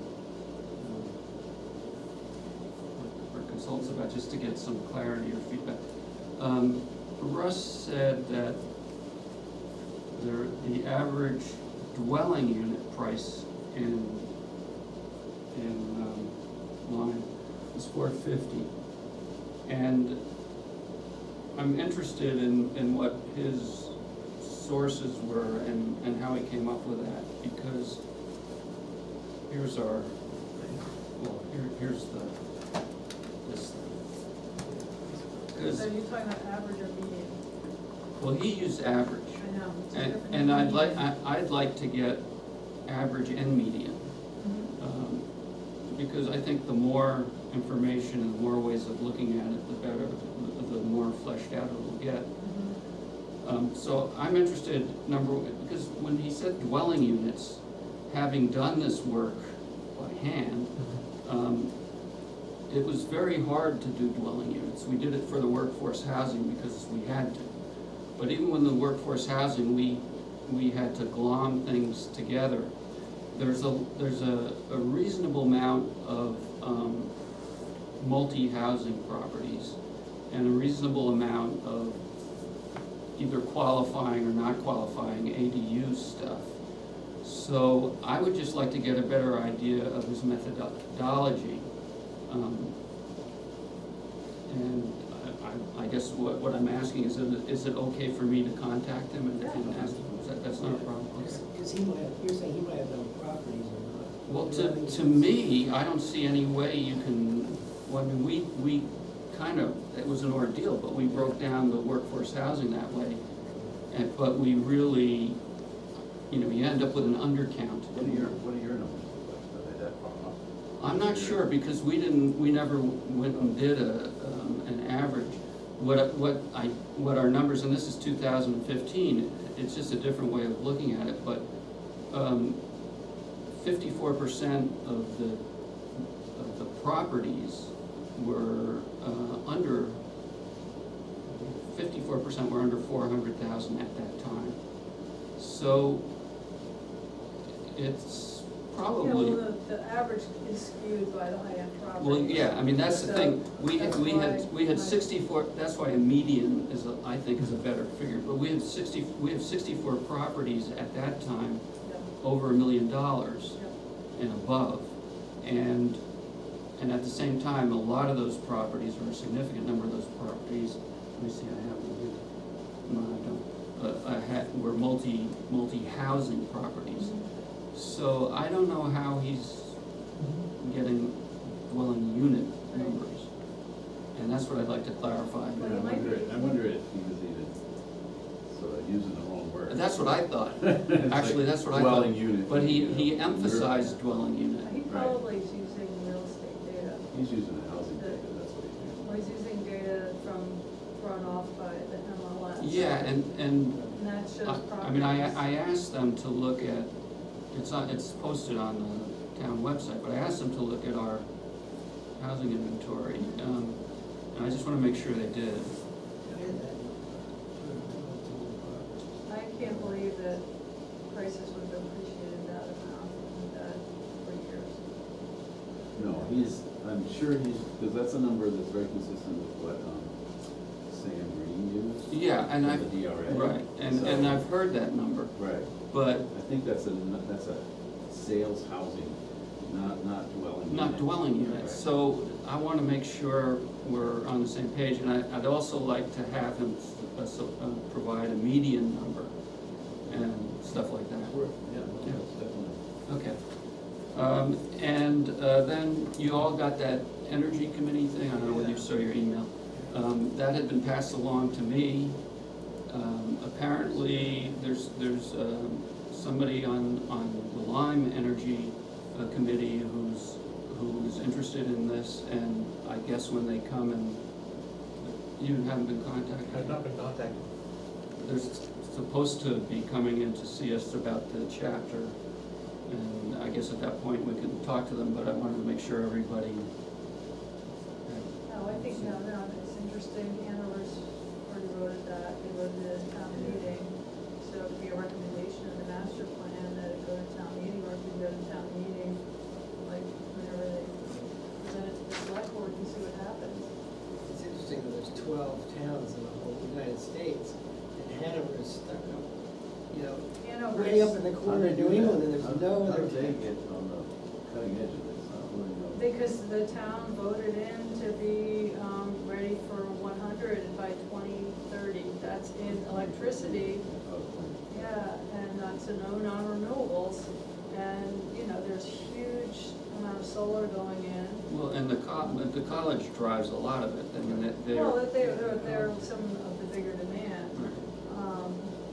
[SPEAKER 1] our consultants about, just to get some clarity or feedback. Russ said that the average dwelling unit price in Lyme is $450. And I'm interested in what his sources were and how he came up with that, because here's our, well, here's this thing.
[SPEAKER 2] So
[SPEAKER 1] 'Cause,
[SPEAKER 2] you're talking about average or median?
[SPEAKER 1] well, he used average.
[SPEAKER 2] I know, it's a different.
[SPEAKER 1] And I'd like to get average and median.
[SPEAKER 2] Mhm.
[SPEAKER 1] Because I think the more information and the more ways of looking at it, the better, the more fleshed out it will get.
[SPEAKER 2] Mhm.
[SPEAKER 1] So I'm interested, because when he said dwelling units, having done this work by hand, it was very hard to do dwelling units. We did it for the workforce housing because we had to. But even when the workforce housing, we had to glom things together. There's a reasonable amount of multi-housing properties and a reasonable amount of either qualifying or not qualifying ADU stuff. So I would just like to get a better idea of his methodology. And I guess what I'm asking is it okay for me to contact him and ask him? That's not a problem, okay.
[SPEAKER 3] Because he might have, you're saying he might have done properties or not.
[SPEAKER 1] Well, to me, I don't see any way you can, well, I mean, we kind of, it was an ordeal, but we broke down the workforce housing that way. But we really, you know, you end up with an undercount.
[SPEAKER 6] What are your numbers look like? Are they that far off?
[SPEAKER 1] I'm not sure, because we never went and did an average. What our numbers, and this is 2015, it's just a different way of looking at it, but 54% of the properties were under, 54% were under 400,000 at that time. So it's probably.
[SPEAKER 2] Yeah, well, the average is skewed by the high-end properties.
[SPEAKER 1] Well, yeah, I mean, that's the thing, we
[SPEAKER 2] That's
[SPEAKER 1] had
[SPEAKER 2] why-
[SPEAKER 1] 64, that's why a median is, I think, is a better figure, but we have 64 properties at that time,
[SPEAKER 2] Yeah,
[SPEAKER 1] over $1 million
[SPEAKER 2] yeah.
[SPEAKER 1] and above. And at the same time, a lot of those properties, or a significant number of those properties, let me see, I have them here. No, I don't. Were multi-housing properties. So I don't know how he's getting dwelling unit numbers. And that's what I'd like to clarify.
[SPEAKER 2] Well, it might be.
[SPEAKER 6] I wonder if he was even sort of using the wrong word.
[SPEAKER 1] That's what I thought.
[SPEAKER 6] It's
[SPEAKER 1] Actually,
[SPEAKER 6] like
[SPEAKER 1] that's what I thought.
[SPEAKER 6] Dwelling unit.
[SPEAKER 1] But he
[SPEAKER 6] you know,
[SPEAKER 1] emphasized dwelling unit.
[SPEAKER 2] He probably is using real estate data.
[SPEAKER 6] He's using the housing data, that's what he's using.
[SPEAKER 2] Well, he's using data from, run off by the MLS.
[SPEAKER 1] Yeah, and
[SPEAKER 2] And that shows properties.
[SPEAKER 1] I mean, I asked them to look at, it's posted on the town website, but I asked them to look at our housing inventory, and I just wanna make sure they did.
[SPEAKER 2] I can't believe that prices would have appreciated that amount, for years.
[SPEAKER 6] No, I'm sure because that's a number that's very consistent with what, Sam Green used.
[SPEAKER 1] Yeah, and
[SPEAKER 6] for the DRA.
[SPEAKER 1] right, and
[SPEAKER 6] So-
[SPEAKER 1] I've heard that number,
[SPEAKER 6] Right,
[SPEAKER 1] but
[SPEAKER 6] I think that's a sales housing, not dwelling.
[SPEAKER 1] not
[SPEAKER 6] unit.
[SPEAKER 1] dwelling units.
[SPEAKER 6] Right.
[SPEAKER 1] So I wanna make sure we're on the same page, and I'd also like to have him provide a median number and stuff like that.
[SPEAKER 6] Sure, yeah, no, that's definitely.
[SPEAKER 1] Okay. And then you all got that energy committee thing, I don't know whether you saw your email. That had been passed along to me. Apparently, there's somebody on the Lyme Energy Committee who's interested in this, and I guess when they come and, you haven't been contacted?
[SPEAKER 4] I've not been contacted.
[SPEAKER 1] They're supposed to be coming in to see us about the chapter, and I guess at that point we can talk to them, but I wanted to make sure everybody.
[SPEAKER 2] No, I think, no, it's interesting, Hanover's already voted that, they voted it at town meeting, so it could be a recommendation in the master plan that it go to town meeting, or it could go to town meeting, like, whenever they present it to the select board and see what happens.
[SPEAKER 3] It's interesting that there's 12 towns in the whole United States, and Hanover is stuck up, you know,
[SPEAKER 2] Hanover
[SPEAKER 3] way
[SPEAKER 2] is-
[SPEAKER 3] up in the corner of New England, and there's no
[SPEAKER 6] How
[SPEAKER 3] other
[SPEAKER 6] do they
[SPEAKER 3] town.
[SPEAKER 6] get on the cutting edge of this? I don't really know.
[SPEAKER 2] Because the town voted in to be, ready for 100 by 2030, that's in electricity.
[SPEAKER 6] Oh,
[SPEAKER 2] Yeah, and that's a no non-renewables, and, you know, there's huge amount of solar going in.
[SPEAKER 1] Well, and the college drives a lot of it, I mean, they're.
[SPEAKER 2] Well, they're some of the bigger demand,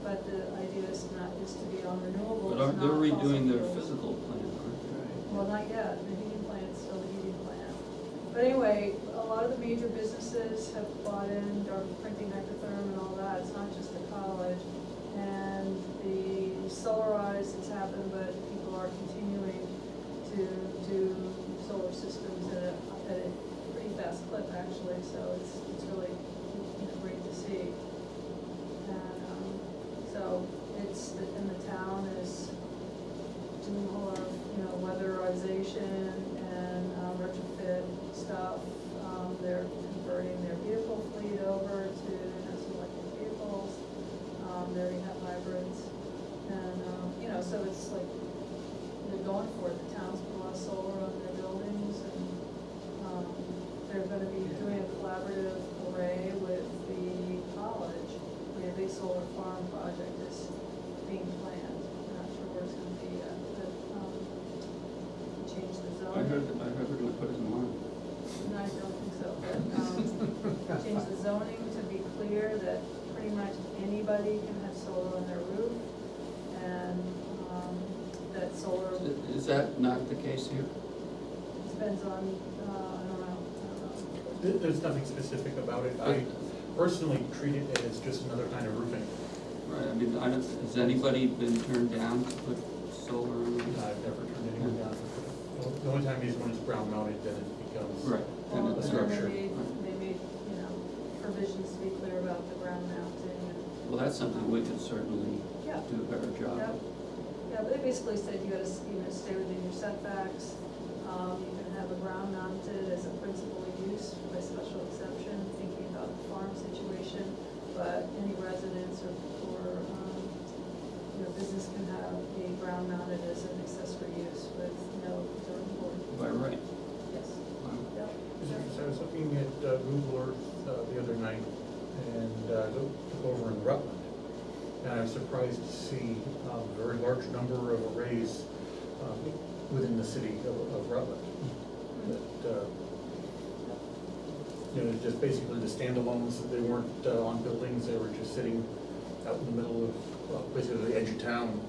[SPEAKER 2] but the idea is to be on renewables,
[SPEAKER 1] But
[SPEAKER 2] not
[SPEAKER 1] they're
[SPEAKER 2] fossil
[SPEAKER 1] redoing their
[SPEAKER 2] fuels.
[SPEAKER 1] physical plan, aren't
[SPEAKER 2] Well, not yet, the heating plant's still the heating plant. But anyway, a lot of the major businesses have bought in dark printing ectotherm and all that, it's not just the college. And the solarize has happened, but people are continuing to do solar systems at a pretty fast clip, actually, so it's really, you know, great to see. And, so and the town is doing a lot of, you know, weatherization and retrofit stuff. They're converting their vehicle fleet over to, you know, some electric vehicles. They're gonna have hybrids. And, you know, so it's like, they're going for it. The town's put a lot of solar on their buildings, and they're gonna be doing a collaborative array with the college. We have a solar farm project is being planned. I'm not sure where it's gonna be yet, but, change the
[SPEAKER 1] they?
[SPEAKER 2] zoning.
[SPEAKER 1] I heard they're gonna put it in line.
[SPEAKER 2] No, I don't think so, but, change the zoning to be clear that pretty much anybody can have solar on their roof, and, that solar
[SPEAKER 1] Is that not the case here?
[SPEAKER 2] depends on, I don't know.
[SPEAKER 4] There's nothing specific about it. I personally treat it as just another kind of roofing.
[SPEAKER 1] Right, I mean, has anybody been turned down to put solar on?
[SPEAKER 4] I've never turned anyone down. The only time is when it's ground mounted, then it becomes.
[SPEAKER 1] Right,
[SPEAKER 2] Well,
[SPEAKER 1] and
[SPEAKER 2] and
[SPEAKER 1] it's
[SPEAKER 2] then
[SPEAKER 1] structure.
[SPEAKER 2] they made, you know, provisions to be clear about the ground mounting and.
[SPEAKER 1] Well, that's something we could certainly
[SPEAKER 2] Yeah.
[SPEAKER 1] do a better job
[SPEAKER 2] Yep.
[SPEAKER 1] of.
[SPEAKER 2] Yeah, but they basically said you gotta, you know, stay within your setbacks. You can have a ground mounted as a principal use by special exception, thinking about the farm situation. But any residents or, you know, business can have a ground mounted as an accessory use with no zoning board.
[SPEAKER 1] By right.
[SPEAKER 2] Yes.
[SPEAKER 1] Wow.
[SPEAKER 2] Yep.
[SPEAKER 4] So I was looking at Google Earth the other night, and took over in Rutland. And I was surprised to see a very large number of arrays within the city of Rutland. That, you know, just basically the standalones, that they weren't on buildings, they were just sitting out in the middle of, well, basically the edge of town.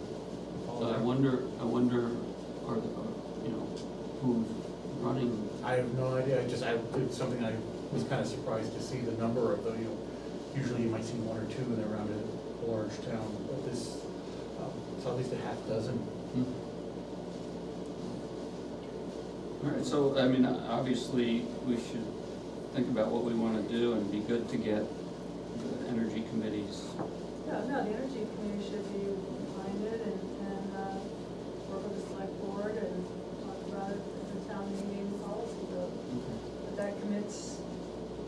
[SPEAKER 1] So I wonder, are the, you know, who's running?
[SPEAKER 4] I have no idea, it's something I was kind of surprised to see the number of the, you know, usually you might see one or two and they're around a a large town, but this, it's at least a half dozen.
[SPEAKER 1] All right, so, I mean, obviously, we should think about what we wanna do, and be good to get the energy committees.
[SPEAKER 2] No, the energy committee should be behind it and work with the select board and talk about it at the town meeting policy vote. But that commits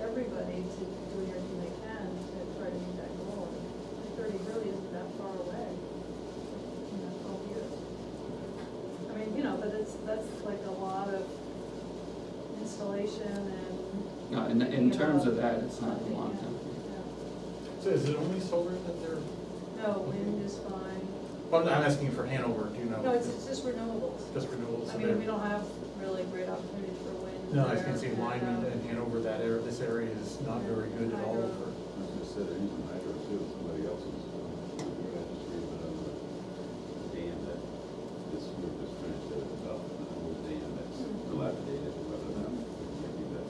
[SPEAKER 2] everybody to doing everything they can to try to meet that goal. And 30 really isn't that far away, 12 years. I mean, but that's like a lot of installation and.
[SPEAKER 1] No, in terms of that, it's not a long time.
[SPEAKER 4] So is it only solar that they're,
[SPEAKER 2] No, wind is fine.
[SPEAKER 4] well, I'm asking for Hanover, do you know?
[SPEAKER 2] No, it's just renewables.
[SPEAKER 4] Just renewables.
[SPEAKER 2] I mean, we don't have really great opportunities for wind.
[SPEAKER 4] No, I was
[SPEAKER 2] there,
[SPEAKER 4] gonna say Lyme and Hanover, that area, this area is not very good at all for.
[SPEAKER 6] I just said they're using hydro too, somebody else's, registry, but on the dam that this group just finished to develop, an old dam that's dilapidated, whether or not maybe that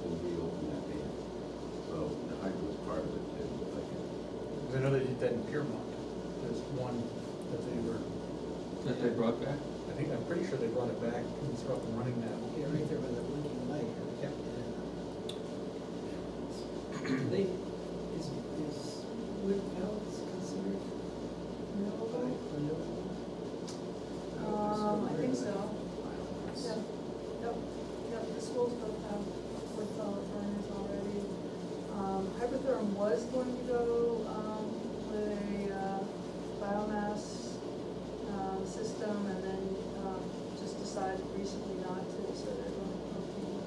[SPEAKER 6] will reopen that dam. So the hydro is part of it too, like.
[SPEAKER 4] Because I know they did that in Piermont. There's one that they were,
[SPEAKER 1] That they brought back?
[SPEAKER 4] I'm pretty sure they brought it back and it's up and running now.
[SPEAKER 3] Yeah, right there by the blinking light.
[SPEAKER 4] Yep.
[SPEAKER 3] They, is wood pellets considered renewable?
[SPEAKER 2] I think so. Yeah. Yep, the schools both have wood pellet burners already. Hypertherm was going to go, with a, biomass, system and then, just decided recently not to, so they're going to propane.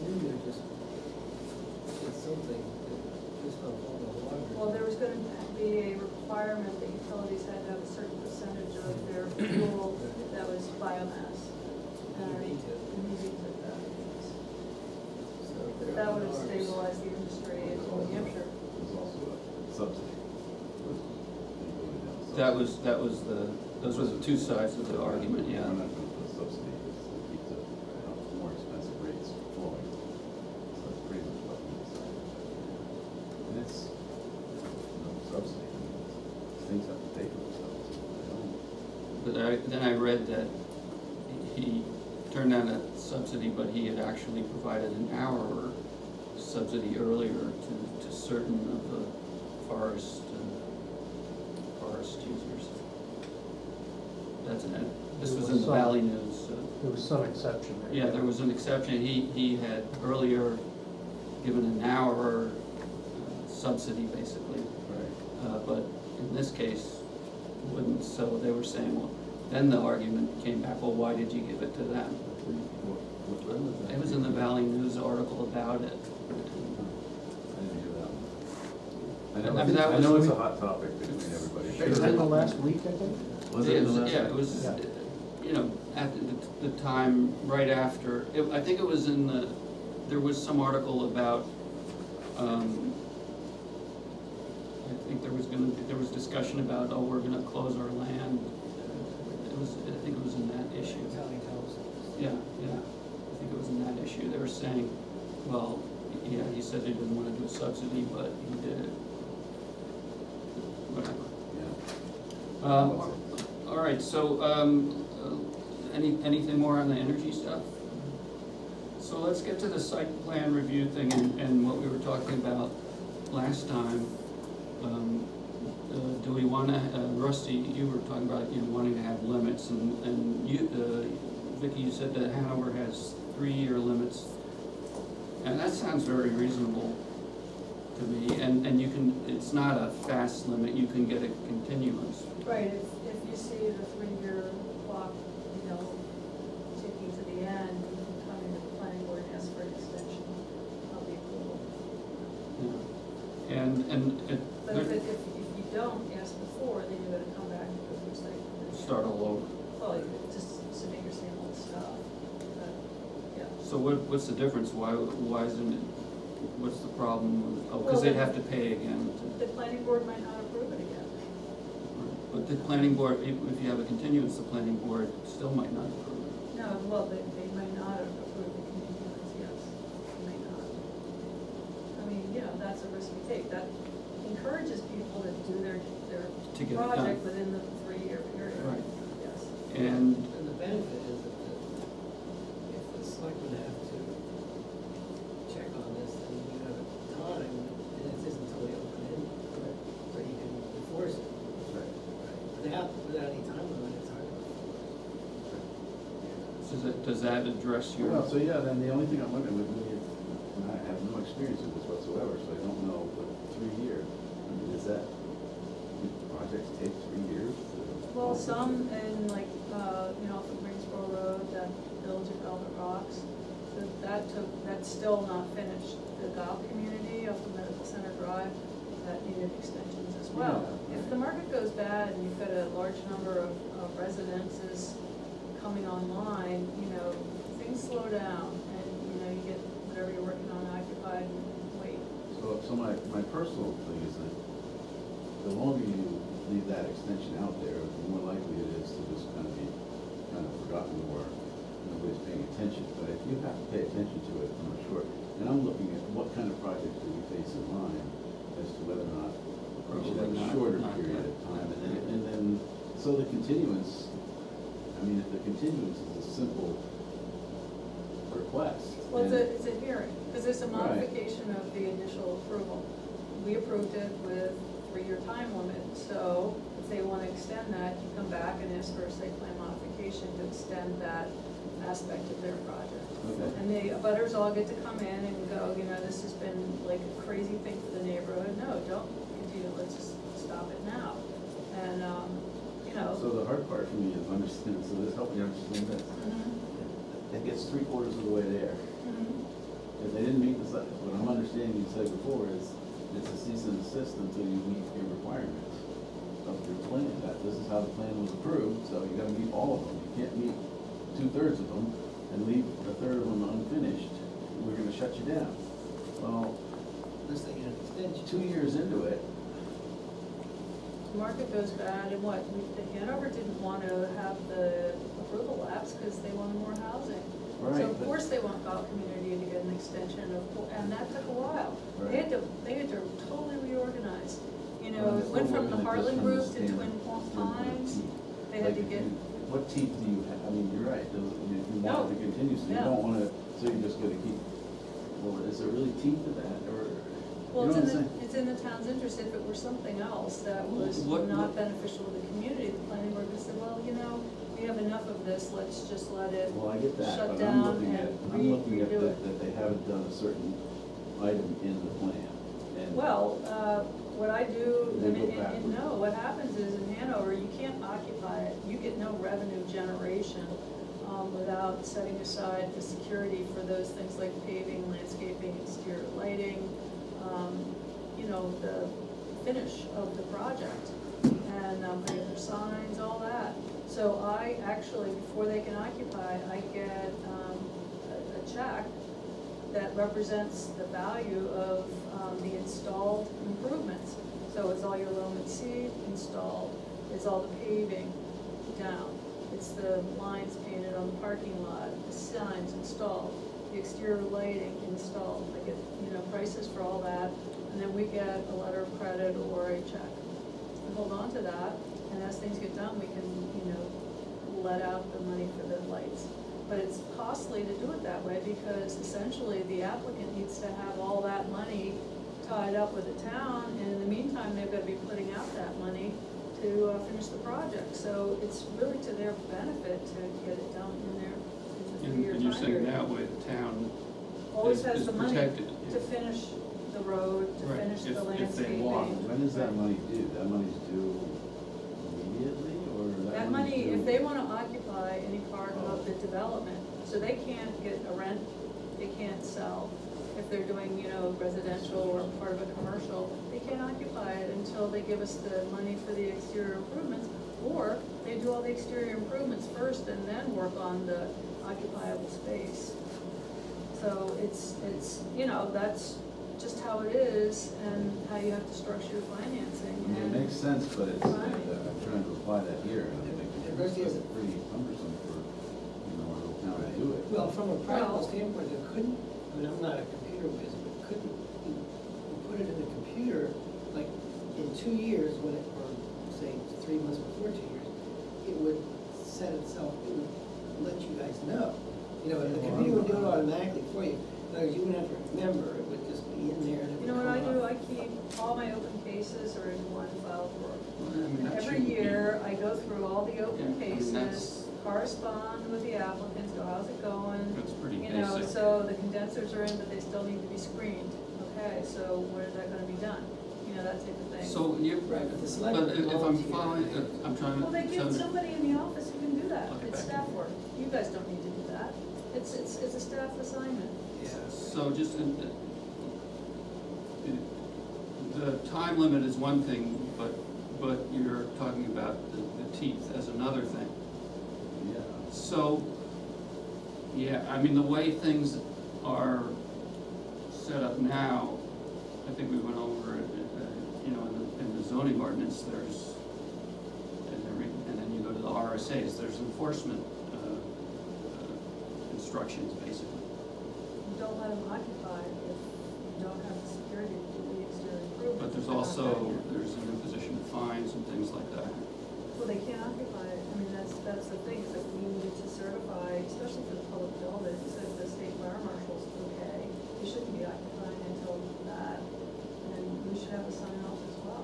[SPEAKER 3] Maybe they're just, it's something that just on all the water.
[SPEAKER 2] Well, there was gonna be a requirement that utilities had to have a certain percentage of their fuel that was biomass. And
[SPEAKER 3] EV too.
[SPEAKER 2] and EV took that.
[SPEAKER 3] So they're
[SPEAKER 2] That would have
[SPEAKER 3] ours.
[SPEAKER 2] stabilized the industry in New Hampshire.
[SPEAKER 6] There's also a subsidy.
[SPEAKER 1] That was those were the two sides of the argument, yeah.
[SPEAKER 6] We're not gonna put a subsidy, it's to keep the, more expensive rates flowing. So it's pretty much what we decided. And it's, no subsidy, I mean, things have to pay for themselves. They don't.
[SPEAKER 1] But then I read that he turned down a subsidy, but he had actually provided an hour subsidy earlier to certain of the forest users. This was in the Valley News.
[SPEAKER 7] There was some exception there.
[SPEAKER 1] Yeah, there was an exception. He had earlier given an hour subsidy, basically.
[SPEAKER 6] Right.
[SPEAKER 1] But in this case, wouldn't, so they were saying, well, then the argument came back, well, why did you give it to them?
[SPEAKER 6] When was that?
[SPEAKER 1] It was in the Valley News article about it.
[SPEAKER 6] I didn't hear that one.
[SPEAKER 1] I mean, that
[SPEAKER 6] I know
[SPEAKER 1] was-
[SPEAKER 6] it's a hot topic between everybody.
[SPEAKER 7] It was in the last week, I think?
[SPEAKER 6] Was it in the last?
[SPEAKER 1] Yeah, it was,
[SPEAKER 7] Yeah.
[SPEAKER 1] at the time, right after, I think it was in there was some article about, I think there was discussion about, oh, we're gonna close our land. I think it was in that issue.
[SPEAKER 3] County council.
[SPEAKER 1] Yeah, I think it was in that issue. They were saying, well, yeah, he said he didn't wanna do a subsidy, but he did it. Whatever.
[SPEAKER 6] Yeah.
[SPEAKER 1] All right, so, anything more on the energy stuff? So let's get to the site plan review thing and what we were talking about last time. Do we wanna, Rusty, you were talking about, wanting to have limits, and you, Vicky, you said that Hanover has 3-year limits, and that sounds very reasonable to me, and you can, it's not a fast limit, you can get a continuance.
[SPEAKER 2] Right, if you see the 3-year clock, ticking to the end, you can come into the planning board and ask for an extension of the approval.
[SPEAKER 1] Yeah. And
[SPEAKER 2] But if you don't ask before, then you're gonna come back and go through site plan.
[SPEAKER 1] start all over.
[SPEAKER 2] Well, you could just submit your same old stuff, but, yeah.
[SPEAKER 1] So what's the difference? Why isn't it, what's the problem with, oh,
[SPEAKER 2] Well,
[SPEAKER 1] because they'd
[SPEAKER 2] the-
[SPEAKER 1] have to pay again.
[SPEAKER 2] The planning board might not approve it again.
[SPEAKER 1] But the planning board, if you have a continuance, the planning board still might not approve it.
[SPEAKER 2] No, well, they may not approve the continuance, yes, they may not. I mean, that's a risk you take. That encourages people to do their
[SPEAKER 1] To get it
[SPEAKER 2] project
[SPEAKER 1] done.
[SPEAKER 2] within the 3-year period.
[SPEAKER 1] Right.
[SPEAKER 2] Yes.
[SPEAKER 1] And,
[SPEAKER 3] And the benefit is that if the selectmen have to check on this, then you have time, and it isn't totally open-ended, so you can enforce it. Without any time limit, it's hard to enforce.
[SPEAKER 1] does that address your?
[SPEAKER 6] Well, so yeah, then the only thing I'm wondering, and I have no experience with this whatsoever, so I don't know, but 3 years, I mean, is that, do projects take 3 years to?
[SPEAKER 2] Well, some in like, off of Greensboro Road, that Village of Velvet Rocks, that's still not finished. The golf community off of Medical Center Drive, that needed extensions as well.
[SPEAKER 6] Yeah.
[SPEAKER 2] If the market goes bad and you've got a large number of residences coming online, things slow down and, you get whatever you're working on occupied and wait.
[SPEAKER 6] So my personal thing is that the longer you leave that extension out there, the more likely it is to just kind of forgotten or nobody's paying attention. But if you have to pay attention to it from a short, and I'm looking at what kind of projects do we face in Lyme as to whether or not we should have a shorter period of time. And then, so the continuance, I mean, if the continuance is a simple request.
[SPEAKER 2] Well,
[SPEAKER 6] then-
[SPEAKER 2] it's a hearing, because it's a
[SPEAKER 6] Right.
[SPEAKER 2] modification of the initial approval. We approved it with 3-year time limit, so if they want to extend that, you come back and ask for a site plan modification to extend that aspect of their project.
[SPEAKER 6] Okay.
[SPEAKER 2] And the abutters all get to come in and go, this has been like a crazy thing for the neighborhood. No, don't continue, let's just stop it now. And,
[SPEAKER 6] So the hard part for me is understanding, so this help me understand this.
[SPEAKER 2] Mhm,
[SPEAKER 6] It gets 3/4 of the way there.
[SPEAKER 2] mhm.
[SPEAKER 6] If they didn't meet what I'm understanding you said before is, it's a cease and desist until you meet your requirements of your plan. That this is how the plan was approved, so you gotta meet all of them. You can't meet 2/3 of them and leave a third of them unfinished. We're gonna shut you down. Well,
[SPEAKER 3] Unless they get an extension.
[SPEAKER 6] 2 years into it,
[SPEAKER 2] The market goes bad, and what, Hanover didn't want to have the approval lapse because they wanted more housing.
[SPEAKER 6] Right,
[SPEAKER 2] So of
[SPEAKER 6] but-
[SPEAKER 2] course they want Golf Community to get an extension of, and that took a while. They had to totally reorganize. It went from the Heartland Group to Twin Pines. They had to get,
[SPEAKER 6] What teeth do you have? I mean, you're right, you
[SPEAKER 2] No.
[SPEAKER 6] want it to continue, so you
[SPEAKER 2] No.
[SPEAKER 6] don't wanna, so you're just gonna keep, well, is there really teeth to that, or,
[SPEAKER 2] well,
[SPEAKER 6] you know what I'm saying?
[SPEAKER 2] it's in the town's interest. If it were something else that was
[SPEAKER 1] What-
[SPEAKER 2] not beneficial to the community, the planning board would say, well, we have enough of this, let's just let it
[SPEAKER 6] Well, I get that,
[SPEAKER 2] shut
[SPEAKER 6] but
[SPEAKER 2] down
[SPEAKER 6] I'm looking at,
[SPEAKER 2] and
[SPEAKER 6] that,
[SPEAKER 2] redo it.
[SPEAKER 6] that they haven't done a certain item in the plan, and.
[SPEAKER 2] Well, what I do,
[SPEAKER 6] They go
[SPEAKER 2] and
[SPEAKER 6] backwards.
[SPEAKER 2] no, what happens is in Hanover, you can't occupy it, you get no revenue generation without setting aside the security for those things like paving, landscaping, exterior lighting, the finish of the project, and putting their signs, all that. So I actually, before they can occupy, I get a check that represents the value of the installed improvements. So it's all your loam and seed installed, it's all the paving down, it's the lines painted on the parking lot, the signs installed, the exterior lighting installed. I get, prices for all that, and then we get a letter of credit or a check. We hold on to that, and as things get done, we can, let out the money for the lights. But it's costly to do it that way because essentially the applicant needs to have all that money tied up with the town, and in the meantime, they've got to be putting out that money to finish the project. So it's really to their benefit to get it done in their, in the 3-year
[SPEAKER 1] And you're
[SPEAKER 2] time
[SPEAKER 1] saying
[SPEAKER 2] period.
[SPEAKER 1] that way the town
[SPEAKER 2] Always
[SPEAKER 1] is
[SPEAKER 2] has the money
[SPEAKER 1] protected.
[SPEAKER 2] to finish the road, to
[SPEAKER 1] Right,
[SPEAKER 2] finish the
[SPEAKER 1] if they
[SPEAKER 2] landscaping.
[SPEAKER 1] want.
[SPEAKER 6] When is that money due? That money's due immediately, or
[SPEAKER 2] That
[SPEAKER 6] money's
[SPEAKER 2] money,
[SPEAKER 6] due-
[SPEAKER 2] if they wanna occupy any part of the development, so they can't get a rent, they can't sell. If they're doing, residential or part of a commercial, they can't occupy it until they give us the money for the exterior improvements. Or they do all the exterior improvements first and then work on the occupiable space. So it's, that's just how it is and how you have to structure your financing.
[SPEAKER 6] I mean, it
[SPEAKER 2] And
[SPEAKER 6] makes sense, but it's,
[SPEAKER 2] Right.
[SPEAKER 6] I'm trying to apply that here, and I think it's pretty cumbersome for, our little town to do it.
[SPEAKER 3] Well, from a practical
[SPEAKER 2] Well-
[SPEAKER 3] standpoint, it couldn't, I'm not a computer whiz, but couldn't, you put it in the computer 2 years, when it, or say 3 months before 2 years, it would set itself, it would let you guys know. You know, and the computer would do it automatically for you. In other words, you wouldn't have to remember, it would just be in there and it
[SPEAKER 2] You
[SPEAKER 3] would
[SPEAKER 2] know what I
[SPEAKER 3] come
[SPEAKER 2] do,
[SPEAKER 3] up.
[SPEAKER 2] I keep, all my open cases are in one file drawer.
[SPEAKER 1] I mean,
[SPEAKER 2] And
[SPEAKER 1] that
[SPEAKER 2] every
[SPEAKER 1] shouldn't be-
[SPEAKER 2] year, I go through all the
[SPEAKER 1] Yeah, I
[SPEAKER 2] open
[SPEAKER 1] mean,
[SPEAKER 2] cases,
[SPEAKER 1] that's-
[SPEAKER 2] correspond with the applicants, go, how's it going?
[SPEAKER 1] That's pretty
[SPEAKER 2] You know,
[SPEAKER 1] basic.
[SPEAKER 2] so the condensers are in, but they still need to be screened. Okay, so when is that gonna be done? You know, that type of thing.
[SPEAKER 1] So you,
[SPEAKER 3] Right, but the
[SPEAKER 1] but
[SPEAKER 3] select
[SPEAKER 1] if I'm
[SPEAKER 3] volunteer.
[SPEAKER 1] following, I'm trying to.
[SPEAKER 2] Well, they give
[SPEAKER 1] so-
[SPEAKER 2] somebody in the office who can do that.
[SPEAKER 1] Okay,
[SPEAKER 2] It's
[SPEAKER 1] back.
[SPEAKER 2] staff work. You guys don't need to do that. It's a staff assignment.
[SPEAKER 3] Yeah.
[SPEAKER 1] So just, the time limit is one thing, but you're talking about the teeth as another thing.
[SPEAKER 6] Yeah.
[SPEAKER 1] So, yeah, I mean, the way things are set up now, I think we went over it, you know, in the zoning ordinance, there's, and then you go to the RSA's, there's enforcement instructions, basically.
[SPEAKER 2] You don't let them occupy if you don't have the security to do the exterior improvement.
[SPEAKER 1] But there's
[SPEAKER 2] They're not
[SPEAKER 1] also,
[SPEAKER 2] done yet.
[SPEAKER 1] there's an imposition of fines and things like that.
[SPEAKER 2] Well, they can't occupy it. I mean, that's the thing, is that we need to certify, especially for the public buildings, that the state fire marshal's okay. They shouldn't be occupying until that, and we should have a sign off as well.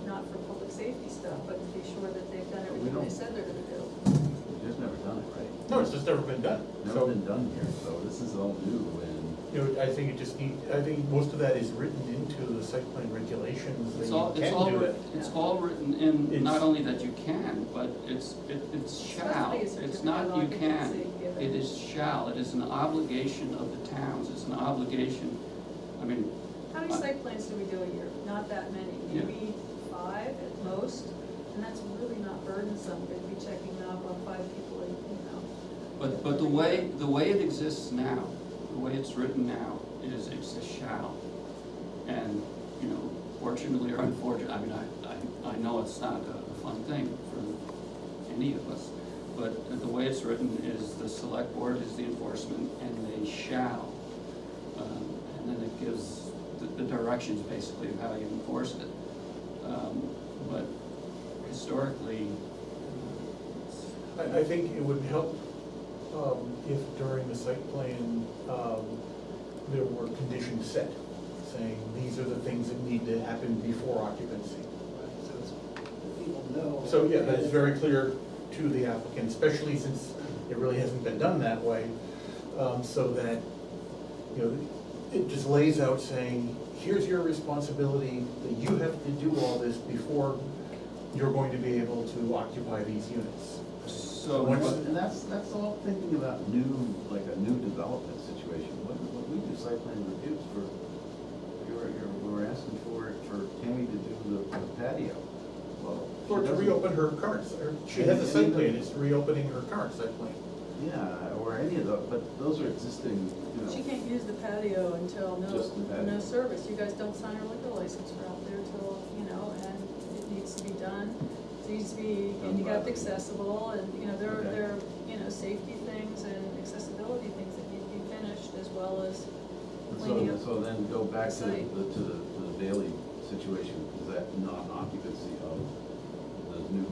[SPEAKER 2] Not for public safety stuff, but to be sure that they've done everything they
[SPEAKER 6] don't-
[SPEAKER 2] said they're gonna do.
[SPEAKER 6] We've just never done it, right?
[SPEAKER 4] No, it's just never been done.
[SPEAKER 6] Never
[SPEAKER 4] So,
[SPEAKER 6] been done here, so this is all new and.
[SPEAKER 4] you know, I think it just I think most of that is written into the site plan regulations, that
[SPEAKER 1] It's
[SPEAKER 4] you
[SPEAKER 1] all,
[SPEAKER 4] can do it.
[SPEAKER 1] it's all written in,
[SPEAKER 4] It's-
[SPEAKER 1] not only that you can, but it's shall.
[SPEAKER 2] Especially a
[SPEAKER 1] It's not you
[SPEAKER 2] certificate of
[SPEAKER 1] can,
[SPEAKER 2] occupancy given.
[SPEAKER 1] it is shall, it is an obligation of the towns, it's an obligation, I mean,
[SPEAKER 2] How many site plans do we do a year? Not that many,
[SPEAKER 1] Yeah.
[SPEAKER 2] maybe 5 at most, and that's really not burdensome, to be checking off on 5 people, you know.
[SPEAKER 1] but the way it exists now, the way it's written now, is it's a shall. And, you know, fortunately or unfortunately, I mean, I know it's not a fun thing for any of us, but the way it's written is the select board is the enforcement and they shall. And then it gives the directions basically of how you enforce it. But historically,
[SPEAKER 4] I think it would help if during the site plan, there were conditions set, saying these are the things that need to happen before occupancy.
[SPEAKER 3] Right, so it's, that people know.
[SPEAKER 4] So, yeah, that is very clear to the applicant, especially since it really hasn't been done that way, so that, you know, it just lays out saying, here's your responsibility, that you have to do all this before you're going to be able to occupy these units.
[SPEAKER 1] so.
[SPEAKER 6] And that's all thinking about like a new development situation. When we do site plan reviews we're asking for Tammy to do the patio. Well, she
[SPEAKER 4] Or to
[SPEAKER 6] doesn't-
[SPEAKER 4] reopen her current, or she has a site plan, it's reopening her current site plan.
[SPEAKER 6] Yeah, or any of those, but those are existing, you know.
[SPEAKER 2] She can't use the patio until
[SPEAKER 6] Just the patio.
[SPEAKER 2] no service. You guys don't sign a liquor license for out there till, you know, and it needs to be done. It needs to be handicapped accessible, and, you know, there
[SPEAKER 6] Okay.
[SPEAKER 2] are, you know, safety things and accessibility things that need to be finished, as well as cleaning up.
[SPEAKER 6] So then go back to
[SPEAKER 2] site.
[SPEAKER 6] the Bailey situation, is that non-occupancy of the new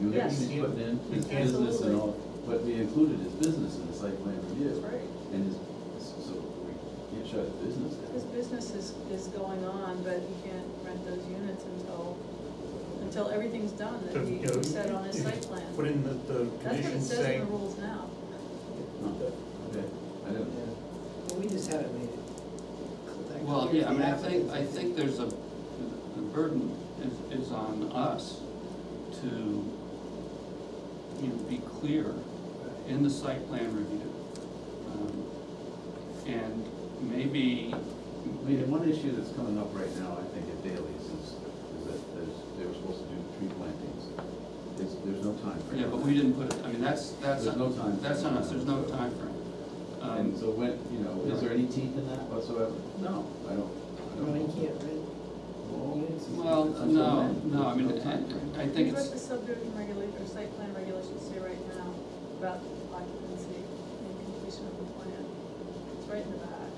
[SPEAKER 6] units
[SPEAKER 2] Yes.
[SPEAKER 6] he's putting in, his
[SPEAKER 4] Yes.
[SPEAKER 6] business and all, but we included his business in the site plan review.
[SPEAKER 2] That's right.
[SPEAKER 6] And so we can't shut his business
[SPEAKER 2] His
[SPEAKER 6] down.
[SPEAKER 2] business is going on, but he can't rent those units until everything's done,
[SPEAKER 4] So,
[SPEAKER 2] that he
[SPEAKER 4] you know,
[SPEAKER 2] said on his
[SPEAKER 4] if you
[SPEAKER 2] site plan.
[SPEAKER 4] Put in the
[SPEAKER 2] That's what it
[SPEAKER 4] conditions
[SPEAKER 2] says in
[SPEAKER 4] saying.
[SPEAKER 2] the rules now.
[SPEAKER 6] Oh, okay, I didn't.
[SPEAKER 3] Yeah. Well, we just haven't made it. that
[SPEAKER 1] Well,
[SPEAKER 3] clear
[SPEAKER 1] yeah, I
[SPEAKER 3] to
[SPEAKER 1] mean,
[SPEAKER 3] the
[SPEAKER 1] I
[SPEAKER 3] applicants.
[SPEAKER 1] think there's the burden is on us to, you know, be clear in the site plan review. And maybe,
[SPEAKER 6] I mean, one issue that's coming up right now, I think, at Bailey's is that they were supposed to do tree plantings. There's no time frame.
[SPEAKER 1] yeah, but we didn't put it, I mean, that's,
[SPEAKER 6] There's no time
[SPEAKER 1] that's
[SPEAKER 6] frame.
[SPEAKER 1] on us, there's no time frame.
[SPEAKER 6] And so when, you know, is there any teeth in that whatsoever? No, I don't.
[SPEAKER 3] Well, you can't rent
[SPEAKER 6] Well,
[SPEAKER 3] units.
[SPEAKER 1] Well,
[SPEAKER 6] until then,
[SPEAKER 1] no, I mean,
[SPEAKER 6] there's no time frame.
[SPEAKER 1] I think
[SPEAKER 2] Here's what
[SPEAKER 1] it's,
[SPEAKER 2] the subdivision regulation, or site plan regulations say right now about occupancy and completion of the plan. It's right in the back.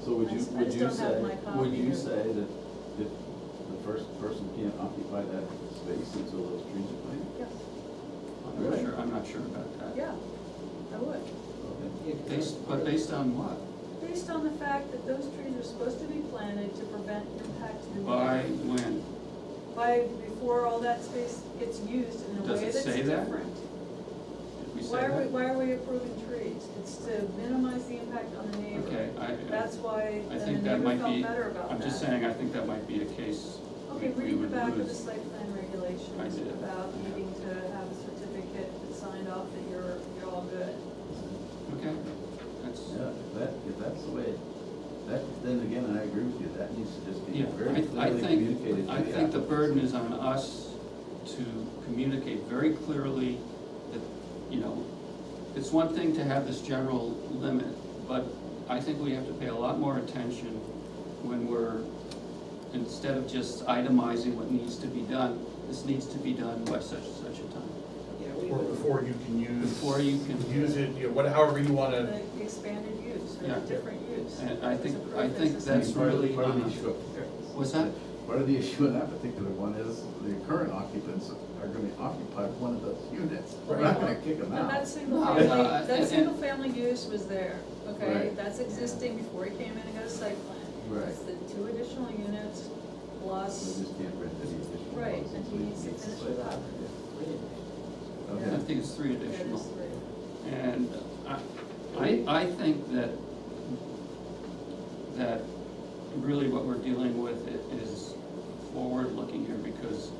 [SPEAKER 6] So So would
[SPEAKER 2] I
[SPEAKER 6] you,
[SPEAKER 2] just- I
[SPEAKER 6] would
[SPEAKER 2] just
[SPEAKER 6] you
[SPEAKER 2] don't have
[SPEAKER 6] say,
[SPEAKER 2] my copy
[SPEAKER 6] would you
[SPEAKER 2] here.
[SPEAKER 6] say that if the first person can't occupy that space until those trees are planted?
[SPEAKER 2] Yes,
[SPEAKER 1] I'm not sure about that.
[SPEAKER 2] yeah, I would.
[SPEAKER 6] Okay.
[SPEAKER 1] But based on what?
[SPEAKER 2] Based on the fact that those trees are supposed to be planted to prevent impact to the.
[SPEAKER 1] By when?
[SPEAKER 2] Before all that space gets used in a
[SPEAKER 1] Does
[SPEAKER 2] way
[SPEAKER 1] it
[SPEAKER 2] that's
[SPEAKER 1] say that?
[SPEAKER 2] different.
[SPEAKER 1] Did we say
[SPEAKER 2] Why
[SPEAKER 1] that?
[SPEAKER 2] why are we approving trees? It's to minimize the impact on the neighbor.
[SPEAKER 1] Okay,
[SPEAKER 2] That's why
[SPEAKER 1] I
[SPEAKER 2] the
[SPEAKER 1] think that
[SPEAKER 2] neighbor
[SPEAKER 1] might
[SPEAKER 2] felt
[SPEAKER 1] be,
[SPEAKER 2] better about that.
[SPEAKER 1] I'm just saying, I think that might be a case
[SPEAKER 2] Okay,
[SPEAKER 1] we
[SPEAKER 2] read the
[SPEAKER 1] would
[SPEAKER 2] back of the
[SPEAKER 1] lose.
[SPEAKER 2] site plan
[SPEAKER 1] I
[SPEAKER 2] regulations
[SPEAKER 1] did,
[SPEAKER 2] about
[SPEAKER 1] yeah.
[SPEAKER 2] needing to have a certificate that signed off that you're all good.
[SPEAKER 1] Okay, that's,
[SPEAKER 6] Yeah, if that's the way, then again, I agree with you, that needs to just be
[SPEAKER 1] yeah,
[SPEAKER 6] very clearly communicated to the
[SPEAKER 1] I think the
[SPEAKER 6] applicants.
[SPEAKER 1] burden is on us to communicate very clearly that, you know, it's one thing to have this general limit, but I think we have to pay a lot more attention when we're, instead of just itemizing what needs to be done, this needs to be done by such and such a time.
[SPEAKER 3] Yeah, we
[SPEAKER 4] Or
[SPEAKER 3] would.
[SPEAKER 4] before you can use.
[SPEAKER 1] Before you can-
[SPEAKER 4] Use it, you know, however you wanna,
[SPEAKER 2] The expanded use or
[SPEAKER 1] Yeah.
[SPEAKER 2] the different use.
[SPEAKER 1] And I
[SPEAKER 2] It was
[SPEAKER 1] think-
[SPEAKER 2] approved
[SPEAKER 1] I
[SPEAKER 2] as
[SPEAKER 1] think
[SPEAKER 2] a
[SPEAKER 1] that's
[SPEAKER 2] site
[SPEAKER 6] Part of-
[SPEAKER 1] really
[SPEAKER 6] part of the
[SPEAKER 1] on-
[SPEAKER 6] issue-
[SPEAKER 1] What's that?
[SPEAKER 6] Part of the issue in that particular one is the current occupants are gonna occupy one of those units. We're not gonna kick them
[SPEAKER 2] And
[SPEAKER 6] out.
[SPEAKER 2] that single
[SPEAKER 1] No,
[SPEAKER 2] family,
[SPEAKER 1] no,
[SPEAKER 2] that
[SPEAKER 1] and-
[SPEAKER 2] single family use was there, okay?
[SPEAKER 6] Right.
[SPEAKER 2] That's existing before he came in and got a site plan.
[SPEAKER 6] Right.
[SPEAKER 2] It's the 2 additional units
[SPEAKER 6] We
[SPEAKER 2] plus,
[SPEAKER 6] just can't rent any additional.
[SPEAKER 2] right,
[SPEAKER 6] houses
[SPEAKER 2] and he
[SPEAKER 6] until
[SPEAKER 2] needs to
[SPEAKER 6] gets the
[SPEAKER 2] finish
[SPEAKER 6] site
[SPEAKER 2] with that.
[SPEAKER 6] plan.
[SPEAKER 1] I
[SPEAKER 6] Okay.
[SPEAKER 1] think it's 3
[SPEAKER 2] yeah,
[SPEAKER 1] additional.
[SPEAKER 2] there's 3.
[SPEAKER 1] And I think that really what we're dealing with is forward-looking here, because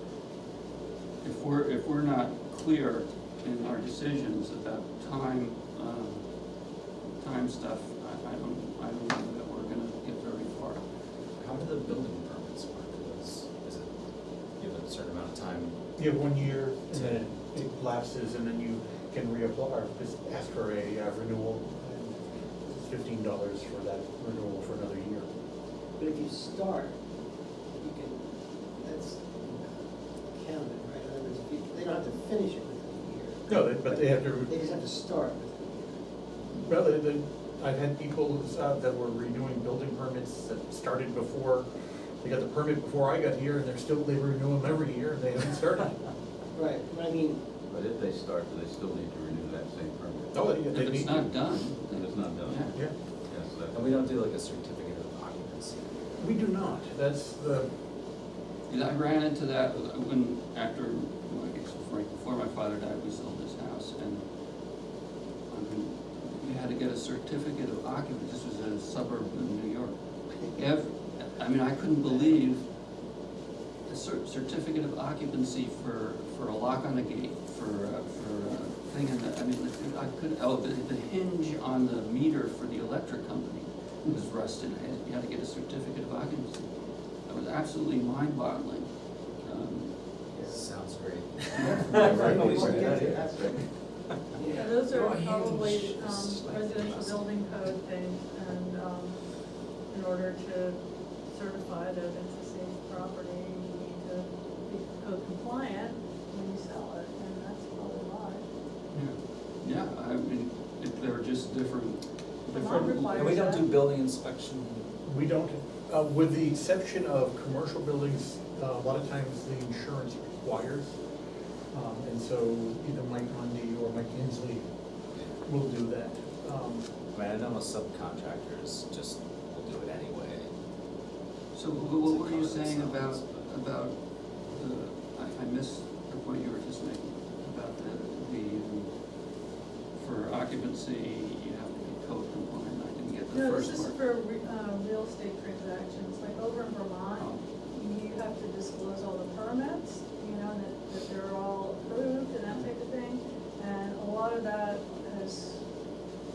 [SPEAKER 1] if we're not clear in our decisions about time stuff, I don't know that we're gonna get very far.
[SPEAKER 5] How do the building permits work? Is it, you have a certain amount of time?
[SPEAKER 4] you have 1 year, and then it lapses, and then you can reapply, or just ask for a renewal, and it's $15 for that renewal for another year.
[SPEAKER 3] But if you start, you can, that's counted, right? In other words, if they don't have to finish it within a year.
[SPEAKER 4] No, but they have to,
[SPEAKER 3] They just have to start within a year.
[SPEAKER 4] well, I've had people that were renewing building permits that started before, they got the permit before I got here, and they renew them every year, and they haven't started.
[SPEAKER 3] Right, but I mean,
[SPEAKER 6] But if they start, do they still need to renew that same permit?
[SPEAKER 4] Oh,
[SPEAKER 1] If
[SPEAKER 4] they
[SPEAKER 1] it's
[SPEAKER 4] need
[SPEAKER 1] not
[SPEAKER 4] to.
[SPEAKER 1] done.
[SPEAKER 6] If it's not done?
[SPEAKER 1] Yeah.
[SPEAKER 4] Yeah,
[SPEAKER 6] Yes, that.
[SPEAKER 5] And we don't do like a certificate of occupancy.
[SPEAKER 4] we do not, that's the,
[SPEAKER 1] Because I ran into that when, after, well, I guess it was right before my father died, we sold this house, and we had to get a certificate of occupancy. This was a suburb of New York. I couldn't believe a certificate of occupancy for a lock on the gate, for a thing in the, the hinge on the meter for the electric company was rusted. You had to get a certificate of occupancy. That was absolutely mind-boggling.
[SPEAKER 5] Sounds great.
[SPEAKER 2] Yeah, those are probably residential building code things, and in order to certify that it's a safe property, you need to be code compliant when you sell it, and that's probably why.
[SPEAKER 1] They're just different.
[SPEAKER 2] Vermont requires
[SPEAKER 5] And we don't
[SPEAKER 2] that.
[SPEAKER 5] do building inspection.
[SPEAKER 4] we don't, with the exception of commercial buildings, a lot of times the insurance requires. And so either Mike Mundy or Mike Inslee will do that.
[SPEAKER 5] I know most subcontractors just will do it anyway.
[SPEAKER 1] So what were you saying about the, I missed the point you were just making, about for occupancy, you have to be code compliant. I didn't get the
[SPEAKER 2] No,
[SPEAKER 1] first
[SPEAKER 2] this is
[SPEAKER 1] part.
[SPEAKER 2] for real estate transactions, like over in Vermont,
[SPEAKER 1] Oh.
[SPEAKER 2] you have to disclose all the permits, that they're all approved and that type of thing. And a lot of that has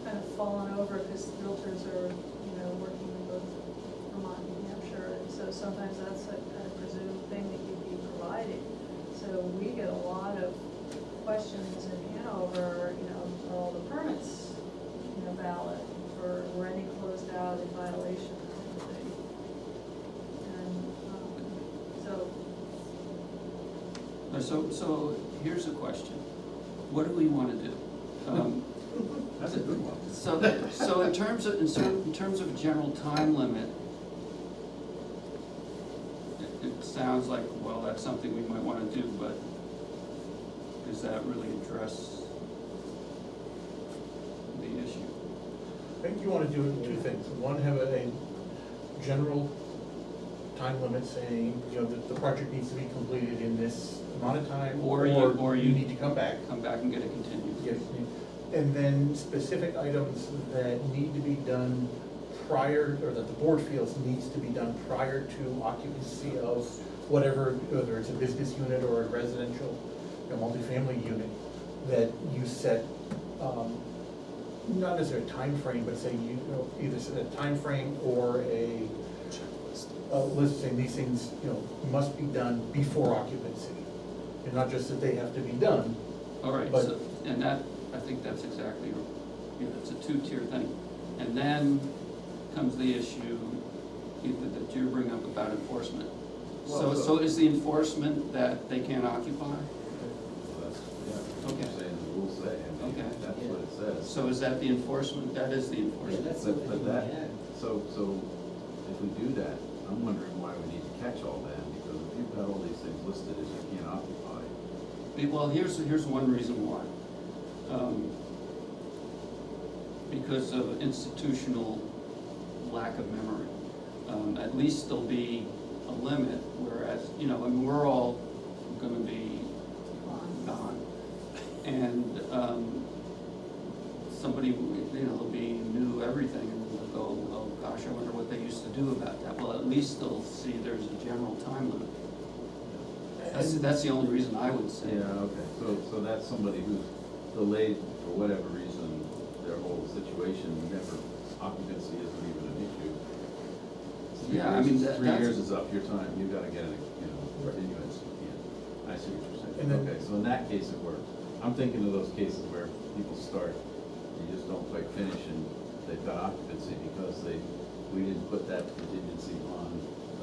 [SPEAKER 2] kind of fallen over because realtors are, working in both Vermont and New Hampshire. And so sometimes that's a kind of presumed thing that you'd be providing. So we get a lot of questions in Hanover, are all the permits, valid? Or were any closed out in violation of anything? And
[SPEAKER 1] So here's a question. What do we want to do?
[SPEAKER 6] That's a good one.
[SPEAKER 1] So in terms of a general time limit, it sounds like, well, that's something we might wanna do, but does that really address the issue?
[SPEAKER 4] I think you wanna do two things. One, have a general time limit saying, you know, that the project needs to be completed in this amount of time,
[SPEAKER 1] Or
[SPEAKER 4] or
[SPEAKER 1] you-
[SPEAKER 4] you need to come back.
[SPEAKER 1] Come back and get it continued?
[SPEAKER 4] Yes, and then specific items that need to be done prior, or that the board feels needs to be done prior to occupancy of whatever, whether it's a business unit or a residential, you know, multifamily unit, that you set, not necessarily a time frame, but say you know, either set a time frame or a list saying these things, you know, must be done before occupancy. And not just that they have to be done.
[SPEAKER 1] All right,
[SPEAKER 4] But-
[SPEAKER 1] so, and that, I think that's exactly, yeah, it's a two-tier thing. And then comes the issue that you bring up about enforcement. So is the enforcement that they can't occupy?
[SPEAKER 6] Well, that's, yeah, what
[SPEAKER 1] Okay.
[SPEAKER 6] you're saying, the rules say, I mean,
[SPEAKER 1] Okay.
[SPEAKER 6] that's what it says.
[SPEAKER 1] So is that the enforcement? That is the
[SPEAKER 3] Yeah,
[SPEAKER 1] enforcement.
[SPEAKER 3] that's
[SPEAKER 6] But
[SPEAKER 3] something we
[SPEAKER 6] that,
[SPEAKER 3] had.
[SPEAKER 6] so if we do that, I'm wondering why we need to catch all that, because if you've got all these things listed as you can't occupy,
[SPEAKER 1] Well, here's one reason why. Because of institutional lack of memory. At least there'll be a limit, whereas, you know, and we're all gonna be gone. And, somebody, you know, they'll be new everything, and they'll go, oh gosh, I wonder what they used to do about that. Well, at least they'll see there's a general time limit. That's the only reason I would say.
[SPEAKER 6] yeah, okay, so that's somebody who's delayed for whatever reason, their whole situation, never, occupancy isn't even an issue.
[SPEAKER 1] Yeah, I mean,
[SPEAKER 6] 3
[SPEAKER 1] that's.
[SPEAKER 6] years is up, your time, you gotta get a, you know, continuance, you can't, I see what you're
[SPEAKER 4] And
[SPEAKER 6] saying,
[SPEAKER 4] then-
[SPEAKER 6] okay, so in that case it works. I'm thinking of those cases where people start, you just don't quite finish and they've got occupancy because we didn't put that contingency on,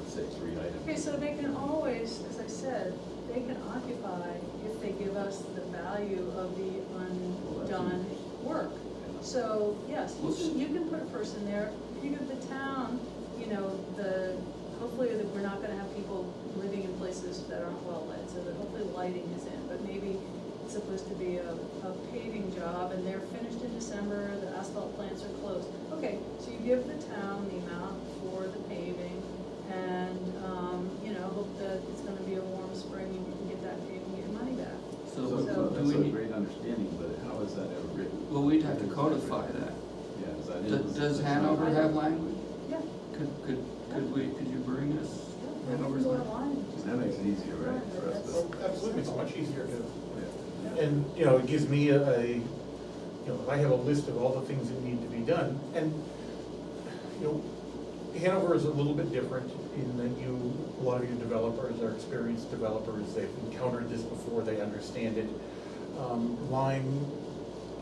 [SPEAKER 6] let's say, 3 items.
[SPEAKER 2] Okay, so they can always, as I said, they can occupy if they give us the value of the undone work. So, yes, you can put a person there, if you give the town, you know, hopefully that we're not gonna have people living in places that aren't well lit, so that hopefully lighting is in, but maybe it's supposed to be a paving job and they're finished in December, the asphalt plants are closed. Okay, so you give the town the amount for the paving and, you know, hope that it's gonna be a warm spring and you can get that paving, get your money back.
[SPEAKER 1] So
[SPEAKER 6] So
[SPEAKER 1] do
[SPEAKER 6] that's
[SPEAKER 1] we
[SPEAKER 6] a
[SPEAKER 1] need,
[SPEAKER 6] great understanding, but how is that ever written?
[SPEAKER 1] well, we'd have to codify that.
[SPEAKER 6] Yeah, is that in?
[SPEAKER 1] Does Hanover have language?
[SPEAKER 2] Yeah,
[SPEAKER 1] Could you bring us
[SPEAKER 2] yeah, we can
[SPEAKER 1] Hanover's
[SPEAKER 2] go
[SPEAKER 1] language?
[SPEAKER 2] online.
[SPEAKER 6] That makes it easier, right, for us to.
[SPEAKER 4] Oh, absolutely, it's much easier to.
[SPEAKER 6] Yeah.
[SPEAKER 4] And, you know, it gives me you know, if I have a list of all the things that need to be done, and, you know, Hanover is a little bit different in that a lot of you developers are experienced developers, they've encountered this before, they understand it. Lyme,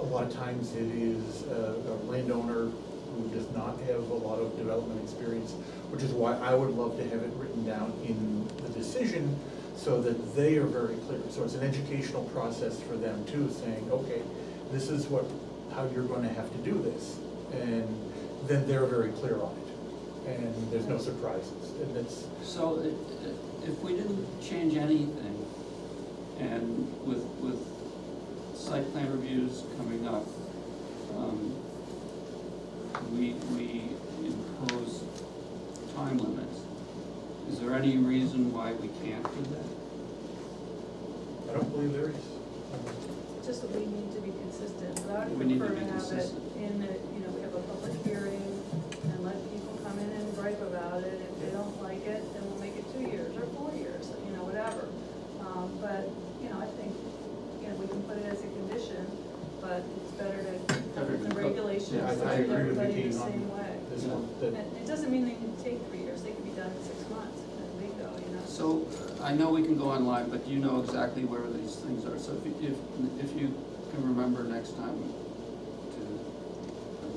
[SPEAKER 4] a lot of times it is a landowner who does not have a lot of development experience, which is why I would love to have it written down in the decision so that they are very clear. So it's an educational process for them too, saying, okay, this is how you're gonna have to do this. And then they're very clear on it. And there's no surprises. And it's,
[SPEAKER 1] So if we didn't change anything, and with site plan reviews coming up, we impose time limits, is there any reason why we can't do that?
[SPEAKER 4] I don't believe there is.
[SPEAKER 2] Just that we need to be consistent, but I
[SPEAKER 1] We
[SPEAKER 2] would
[SPEAKER 1] need to
[SPEAKER 2] prefer
[SPEAKER 1] be
[SPEAKER 2] to have it
[SPEAKER 1] consistent.
[SPEAKER 2] in the, you know, we have a public hearing and let people come in and gripe about it. If they don't like it, then we'll make it 2 years or 4 years, you know, whatever. But, you know, I think, you know, we can put it as a condition, but it's better to have it in the regulations,
[SPEAKER 1] Yeah,
[SPEAKER 2] so
[SPEAKER 1] I
[SPEAKER 2] treat
[SPEAKER 1] agree with
[SPEAKER 2] everybody
[SPEAKER 4] Vicky
[SPEAKER 2] the
[SPEAKER 4] on
[SPEAKER 2] same way.
[SPEAKER 4] this
[SPEAKER 1] Yeah.
[SPEAKER 4] one,
[SPEAKER 2] And
[SPEAKER 4] that
[SPEAKER 2] it doesn't mean they can take 3 years, they can be done in 6 months, and we go, you know.
[SPEAKER 1] So, I know we can go online, but you know exactly where these things are, so if you can remember next time to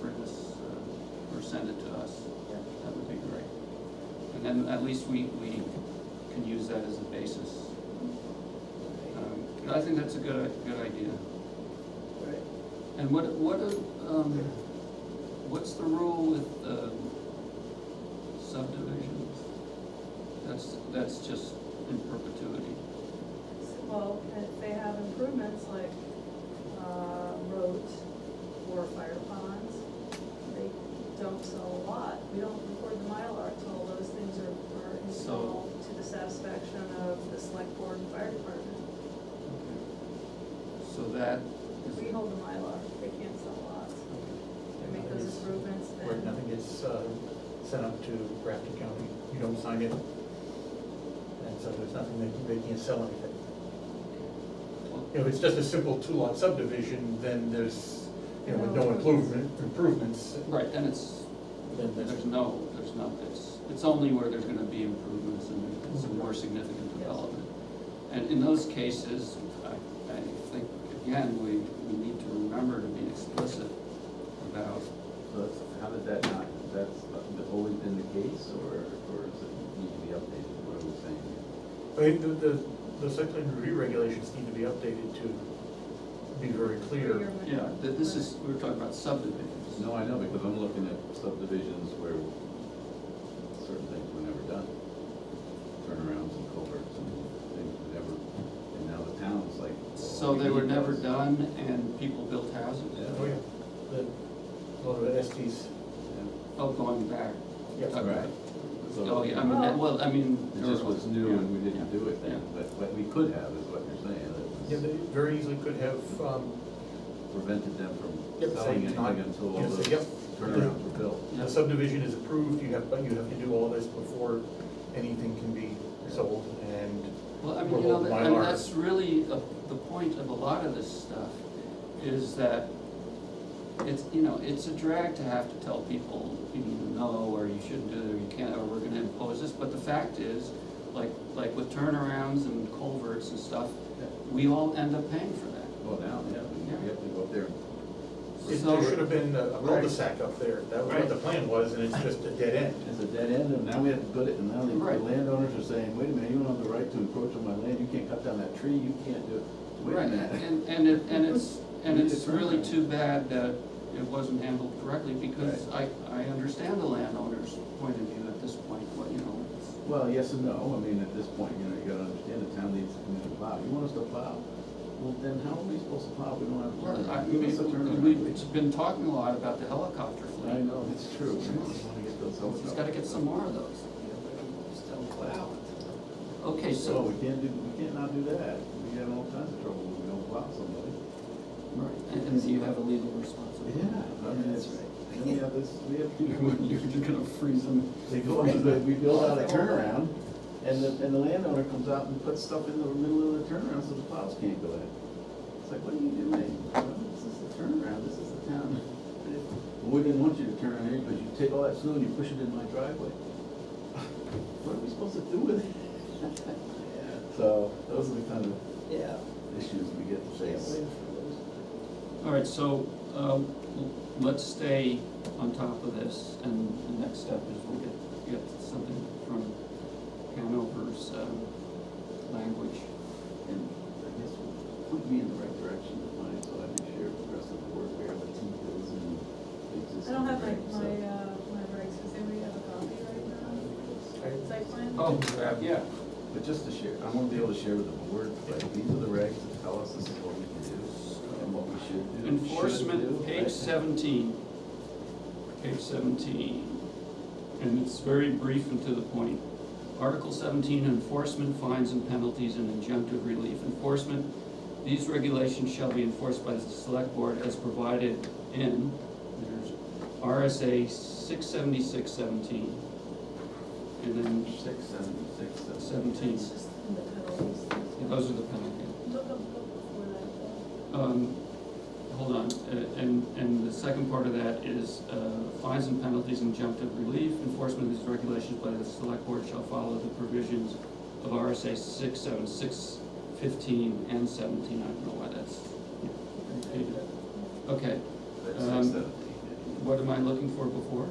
[SPEAKER 1] bring this, or send it to us, that would be great. And then at least we can use that as a basis. I think that's a good idea.
[SPEAKER 3] Right.
[SPEAKER 1] And what what's the rule with subdivisions? That's just in perpetuity.
[SPEAKER 2] Well, if they have improvements like, roads or fire ponds, they don't sell a lot. We don't record the Mylar until those things are installed to the satisfaction of the select board and fire department.
[SPEAKER 1] So that
[SPEAKER 2] If we hold the Mylar, they can't sell lots. They make those improvements,
[SPEAKER 4] Where
[SPEAKER 2] then.
[SPEAKER 4] nothing gets sent up to Grafton County, you don't sign it. And so there's nothing, they can't sell anything. If it's just a simple two-lot subdivision, then there's, with no improvements,
[SPEAKER 1] right, then it's,
[SPEAKER 4] then
[SPEAKER 1] there's
[SPEAKER 4] there's
[SPEAKER 1] no, it's only where there's gonna be improvements and some more significant development. And in those cases, I think, again, we need to remember to be explicit about,
[SPEAKER 6] So that's, how did that not, that's always been the case, or does it need to be updated, what are we saying here?
[SPEAKER 4] I think the site plan review regulations need to be updated to be very clear.
[SPEAKER 1] yeah, this is, we were talking about subdivisions.
[SPEAKER 6] No, I know, because I'm looking at subdivisions where certain things were never done. Turnarounds and culverts and things were never, and now the town's like.
[SPEAKER 1] So they were never done and people built houses?
[SPEAKER 6] Yeah.
[SPEAKER 4] Oh, yeah, a lot of the STs.
[SPEAKER 1] Oh, going back.
[SPEAKER 4] Yes.
[SPEAKER 6] Right. So-
[SPEAKER 1] Oh, yeah, I mean, well, I mean.
[SPEAKER 6] It just was new and we didn't do it then,
[SPEAKER 1] Yeah.
[SPEAKER 6] but we could have, is what you're saying.
[SPEAKER 4] Yeah,
[SPEAKER 6] It
[SPEAKER 4] they very easily could have,
[SPEAKER 6] prevented them from
[SPEAKER 4] Yep,
[SPEAKER 6] selling
[SPEAKER 4] saying not-
[SPEAKER 6] anything until all
[SPEAKER 4] yes,
[SPEAKER 6] those
[SPEAKER 4] yep.
[SPEAKER 6] turnarounds were built.
[SPEAKER 4] the subdivision is approved, but you have to do all this before anything can be sold, and
[SPEAKER 1] Well, I mean,
[SPEAKER 4] We're
[SPEAKER 1] you know,
[SPEAKER 4] holding
[SPEAKER 1] I mean,
[SPEAKER 4] Mylar.
[SPEAKER 1] that's really the point of a lot of this stuff, is that it's, it's a drag to have to tell people, no, or you shouldn't do it, or you can't, or we're gonna impose this, but the fact is, like with turnarounds and culverts and stuff, we all end up paying for that.
[SPEAKER 6] Well, now, yeah, we have to go up there.
[SPEAKER 4] there should have been a cul-de-sac up there, that was what the plan was, and it's just a dead end.
[SPEAKER 6] It's a dead end, and now we have to put it, and now the
[SPEAKER 1] Right.
[SPEAKER 6] landowners are saying, wait a minute, you don't have the right to encroach on my land, you can't cut down that tree, you can't do it. Wait a
[SPEAKER 1] Right,
[SPEAKER 6] minute.
[SPEAKER 1] and it's really too bad that it wasn't handled correctly, because I understand the landowner's point of view at this point, it's.
[SPEAKER 6] Well, yes and no, I mean, at this point, you gotta understand the town needs to come in and plow, you want us to plow? Well, then how are we supposed to plow if we don't have a
[SPEAKER 1] Well,
[SPEAKER 6] turnaround? Give us a turnaround.
[SPEAKER 1] we've been talking a lot about the helicopter
[SPEAKER 6] I
[SPEAKER 1] fleet.
[SPEAKER 6] know, it's true, we just wanna get those.
[SPEAKER 1] He's gotta get some more of those.
[SPEAKER 3] Just don't plow it.
[SPEAKER 1] Okay,
[SPEAKER 6] So
[SPEAKER 1] so,
[SPEAKER 6] we can't not do that, we have all kinds of trouble when we don't plow somebody.
[SPEAKER 1] right, and you have a legal responsibility.
[SPEAKER 6] I mean,
[SPEAKER 3] That's
[SPEAKER 6] it's,
[SPEAKER 3] right.
[SPEAKER 6] then we have this, we have people.
[SPEAKER 1] You're gonna freeze them.
[SPEAKER 6] They go into the, we build out a turnaround, and the landowner comes out and puts stuff in the middle of the turnaround so the plows can't go in. It's like, what are you doing? Well, this is the turnaround, this is the town. We didn't want you to turn around here because you take all that snow and you push it in my driveway. What are we supposed to do with it? So, those are the kind of
[SPEAKER 3] Yeah.
[SPEAKER 6] issues we get to
[SPEAKER 3] Can't
[SPEAKER 6] face.
[SPEAKER 3] wait for those.
[SPEAKER 1] All right, so, let's stay on top of this, and the next step is we'll get something from Hanover's, language.
[SPEAKER 6] And I guess put me in the right direction with mine, so I can share with the rest of the board where the teeth is and the existing.
[SPEAKER 2] I don't have my,
[SPEAKER 6] regs, so.
[SPEAKER 2] my regs, does anybody have a copy right now? Site plan?
[SPEAKER 1] Oh, yeah,
[SPEAKER 6] But just to share, I won't be able to share with the board, but these are the regs that tell us this is what we can do and what we should do.
[SPEAKER 1] enforcement,
[SPEAKER 6] should do.
[SPEAKER 1] page 17. Page 17, and it's very brief and to the point. Article 17, enforcement, fines and penalties and injunctive relief. Enforcement, these regulations shall be enforced by the select board as provided in, there's RSA 676-17. And then
[SPEAKER 6] 676,
[SPEAKER 1] 17,
[SPEAKER 2] It's just in the penalties.
[SPEAKER 1] yeah, those are the penalties.
[SPEAKER 2] Look before that.
[SPEAKER 1] Hold on, and the second part of that is, fines and penalties, injunctive relief, enforcement of these regulations by the select board shall follow the provisions of RSA 676, 15, and 17, I don't know why that's repeated. Okay,
[SPEAKER 6] that's
[SPEAKER 1] Um,
[SPEAKER 6] 617.
[SPEAKER 1] what am I looking for before?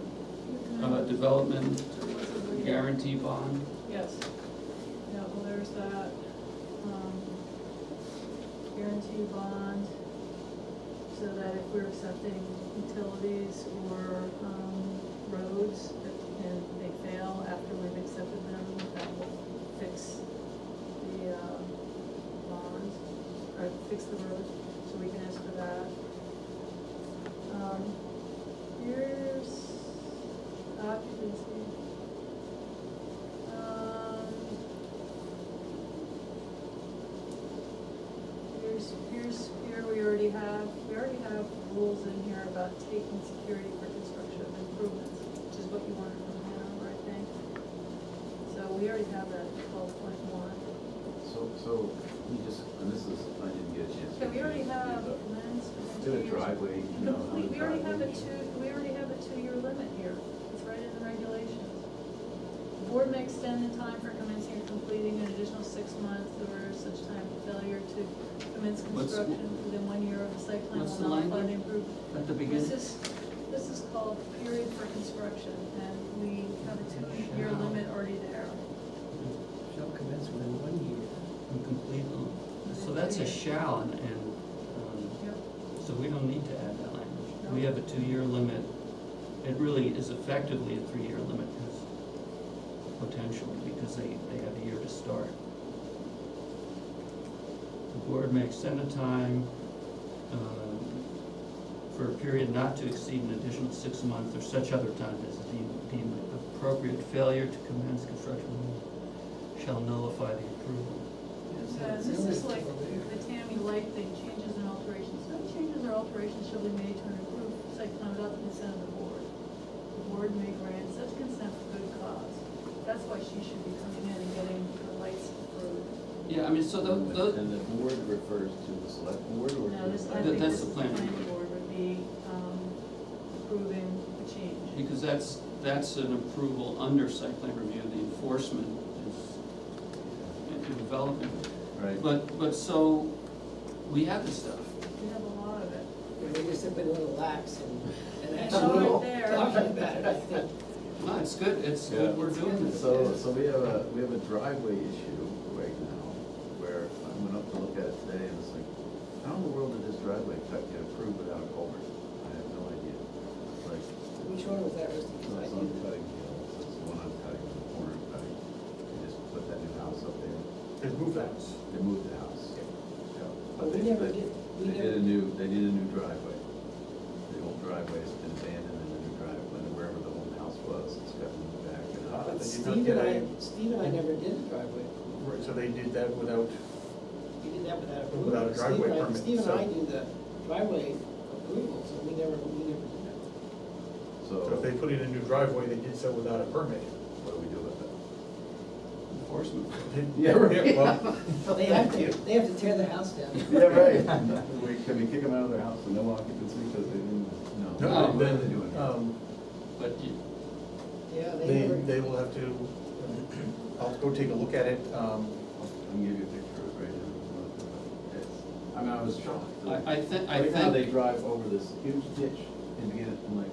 [SPEAKER 1] Development, guarantee bond,
[SPEAKER 2] Yes. Yeah, well, there's that, guarantee bond. so that if we're accepting utilities or, roads, and they fail after we've accepted them, that will fix the, bonds, or fix the roads, so we can ask for that. Here's occupancy. Here we already have rules in here about taking security for construction of improvements, which is what you wanted from Hanover, I think. So we already have that in 12.1.
[SPEAKER 6] So, you just, and this is, I didn't get a chance.
[SPEAKER 2] Okay, we already have
[SPEAKER 6] Is
[SPEAKER 2] commence.
[SPEAKER 6] it a driveway, you know, on the
[SPEAKER 2] We already have
[SPEAKER 6] driveway?
[SPEAKER 2] we already have a 2-year limit here. It's right in the regulations. The board may extend the time for commencing or completing an additional 6 months or such time for failure to commence
[SPEAKER 1] What's-
[SPEAKER 2] construction within 1 year of the site plan
[SPEAKER 1] what's
[SPEAKER 2] will
[SPEAKER 1] the
[SPEAKER 2] nullify the
[SPEAKER 1] language?
[SPEAKER 2] improvement.
[SPEAKER 1] At the beginning?
[SPEAKER 2] This is called period for construction, and we have a 2-year
[SPEAKER 1] Shall.
[SPEAKER 2] limit already there.
[SPEAKER 7] Shall commence within 1 year.
[SPEAKER 1] And complete, so that's a shall, and,
[SPEAKER 2] Yep.
[SPEAKER 1] so we don't need to add that language.
[SPEAKER 2] No.
[SPEAKER 1] We have a 2-year limit. It really is effectively a 3-year limit, potentially, because they have a year to start. The board may extend the time, for a period not to exceed an additional 6 months or such other time as deemed appropriate. Failure to commence construction shall nullify the approval.
[SPEAKER 2] This is like the Tammy Light thing, changes and alterations. No changes or alterations shall be made to an approved site plan without the consent of the board. The board may grant such consent for good cause. That's why she should be coming in and getting her lights approved.
[SPEAKER 1] Yeah, I mean, so
[SPEAKER 6] And the board refers to the select board or?
[SPEAKER 2] Now, this, I
[SPEAKER 1] That-
[SPEAKER 2] think
[SPEAKER 1] that's
[SPEAKER 2] this
[SPEAKER 1] the planning
[SPEAKER 2] planning board would be, approving the change.
[SPEAKER 1] because that's an approval under site plan review, the enforcement is developing.
[SPEAKER 6] Right.
[SPEAKER 1] But so, we have the stuff.
[SPEAKER 2] We have a lot of it.
[SPEAKER 3] They just have been a little lax and
[SPEAKER 2] It's
[SPEAKER 3] actually
[SPEAKER 2] all right there.
[SPEAKER 3] talking about it, I think.
[SPEAKER 1] No, it's good, it's
[SPEAKER 6] Yeah.
[SPEAKER 1] good we're doing this.
[SPEAKER 6] So we have a driveway issue right now, where I went up to look at it today, and it's like, how in the world did this driveway cut get approved without a culvert? I have no idea. Like,
[SPEAKER 3] Which one was that, Rusty?
[SPEAKER 6] so
[SPEAKER 3] 'Cause I
[SPEAKER 6] it's on
[SPEAKER 3] didn't-
[SPEAKER 6] Cutting Hill, so it's the one on Cutting, the corner of Cutting. They just put that new house up there,
[SPEAKER 4] They moved the house.
[SPEAKER 6] they moved the house. Yeah.
[SPEAKER 3] But we never did, we
[SPEAKER 6] They
[SPEAKER 3] never.
[SPEAKER 6] did a new driveway. The old driveway has been abandoned, and the new driveway, wherever the old house was, it's got moved back. And
[SPEAKER 3] But
[SPEAKER 4] Did you
[SPEAKER 3] Steve
[SPEAKER 4] not
[SPEAKER 3] and
[SPEAKER 4] get
[SPEAKER 3] Steve and I never did the driveway.
[SPEAKER 4] Right, so they did that without,
[SPEAKER 3] We did that without approval.
[SPEAKER 4] Without a driveway permit,
[SPEAKER 3] Steve and I
[SPEAKER 4] so-
[SPEAKER 3] do the driveway approval, so we never did that.
[SPEAKER 4] so if they put in a new driveway, they did so without a permit.
[SPEAKER 6] What do we do with that?
[SPEAKER 1] Enforcement.
[SPEAKER 6] Yeah, right.
[SPEAKER 4] Well,
[SPEAKER 3] They have to tear the house down.
[SPEAKER 6] Yeah, right. Can we kick them out of their house with no occupancy because they didn't, no.
[SPEAKER 4] no,
[SPEAKER 6] What are they
[SPEAKER 4] then,
[SPEAKER 6] doing?
[SPEAKER 1] But you,
[SPEAKER 3] Yeah,
[SPEAKER 4] they will have to, I'll go take a look at it.
[SPEAKER 6] I can give you a picture of it right now. It's- I mean, I was shocked.
[SPEAKER 1] I
[SPEAKER 6] Right now, they
[SPEAKER 1] think
[SPEAKER 6] drive over this huge ditch and get it, I'm like,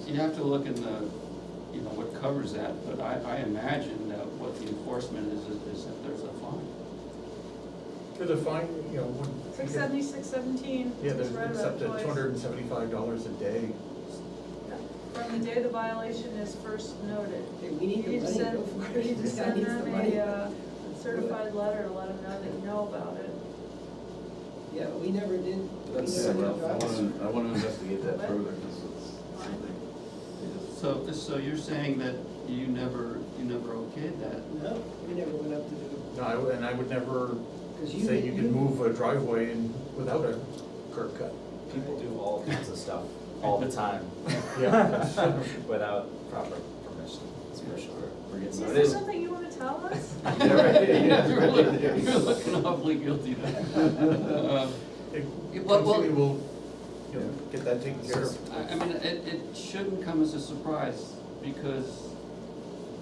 [SPEAKER 1] you have to look in the, you know, what covers that, but I imagine that what the enforcement is that there's a fine.
[SPEAKER 4] There's a fine, you know, when.
[SPEAKER 2] 676.17,
[SPEAKER 4] Yeah,
[SPEAKER 2] it's
[SPEAKER 4] there's,
[SPEAKER 2] read
[SPEAKER 4] it's up
[SPEAKER 2] about
[SPEAKER 4] to
[SPEAKER 2] twice.
[SPEAKER 4] $275 a day.
[SPEAKER 2] From the day the violation is first noted.
[SPEAKER 3] Okay, we need the
[SPEAKER 2] You need to
[SPEAKER 3] money,
[SPEAKER 2] send,
[SPEAKER 3] go for
[SPEAKER 2] you
[SPEAKER 3] it.
[SPEAKER 2] need to
[SPEAKER 3] This guy
[SPEAKER 2] send
[SPEAKER 3] needs the
[SPEAKER 2] them
[SPEAKER 3] money.
[SPEAKER 2] a certified letter to let them know that you know about it.
[SPEAKER 3] Yeah, we never did. we
[SPEAKER 5] That's-
[SPEAKER 3] never
[SPEAKER 6] yeah,
[SPEAKER 3] did
[SPEAKER 6] well,
[SPEAKER 3] driveway.
[SPEAKER 6] I wanna investigate that
[SPEAKER 2] What?
[SPEAKER 6] further, because it's something. they just-
[SPEAKER 1] So you're saying that you never okayed that?
[SPEAKER 3] No, we never went up to do,
[SPEAKER 4] No, and I would never
[SPEAKER 3] because
[SPEAKER 4] say you can move a driveway in without a curb cut.
[SPEAKER 5] People do all kinds of stuff all the time.
[SPEAKER 4] Yeah.
[SPEAKER 5] Without proper permission, that's for sure. We're getting
[SPEAKER 2] Is
[SPEAKER 5] started.
[SPEAKER 2] there something you wanna tell us?
[SPEAKER 6] Yeah, right, yeah.
[SPEAKER 1] You're looking awfully guilty there. Well,
[SPEAKER 4] Hopefully we'll, you know, get that taken care of.
[SPEAKER 1] I mean, it shouldn't come as a surprise, because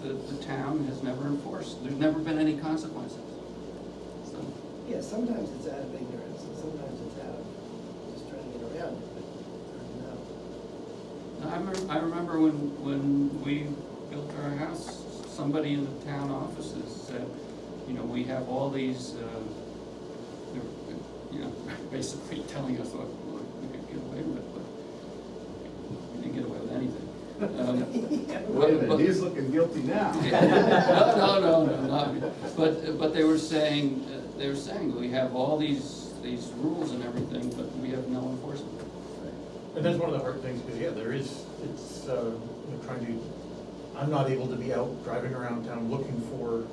[SPEAKER 1] the town has never enforced, there's never been any consequences. So,
[SPEAKER 3] yeah, sometimes it's out of ignorance, and sometimes it's out of just trying to get around it, but,
[SPEAKER 1] I remember when we built our house, somebody in the town offices said, you know, we have all these, you know, basically telling us what we could get away with, but we didn't get away with anything.
[SPEAKER 6] Wait a minute,
[SPEAKER 1] but-
[SPEAKER 6] he's looking guilty now.
[SPEAKER 1] No, not, but they were saying we have all these rules and everything, but we have no enforcement.
[SPEAKER 4] And that's one of the hard things, because, yeah, there is, it's, trying to, I'm not able to be out driving around town looking for,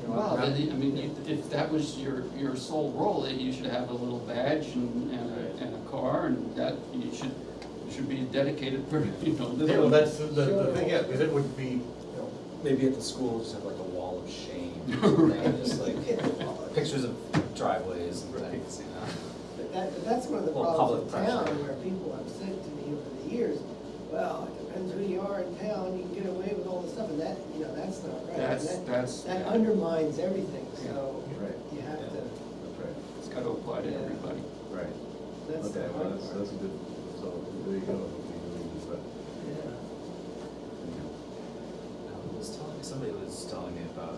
[SPEAKER 1] Well,
[SPEAKER 4] around-
[SPEAKER 1] I mean, if that was your sole role, that you should have a little badge and a car, and that you should be dedicated for, you know.
[SPEAKER 4] Yeah, well, that's the thing, yeah, because it would be,
[SPEAKER 5] Maybe at the school, just have like a wall of shame, or something, just like pictures of driveways and things, you know?
[SPEAKER 3] But that's one of the
[SPEAKER 5] Well,
[SPEAKER 3] problems
[SPEAKER 5] public
[SPEAKER 3] in town,
[SPEAKER 5] pressure.
[SPEAKER 3] where people have said to me over the years, well, it depends who you are in town, you can get away with all this stuff, and that, you know, that's not right. And that undermines everything, so
[SPEAKER 6] Right.
[SPEAKER 3] you have to,
[SPEAKER 6] That's right.
[SPEAKER 1] It's got to apply to
[SPEAKER 3] Yeah.
[SPEAKER 1] everybody.
[SPEAKER 6] Right.
[SPEAKER 3] that's the
[SPEAKER 6] Okay, well,
[SPEAKER 3] hard part.
[SPEAKER 6] that's a good, so there you go. But,
[SPEAKER 3] Yeah.
[SPEAKER 5] Somebody was telling me about,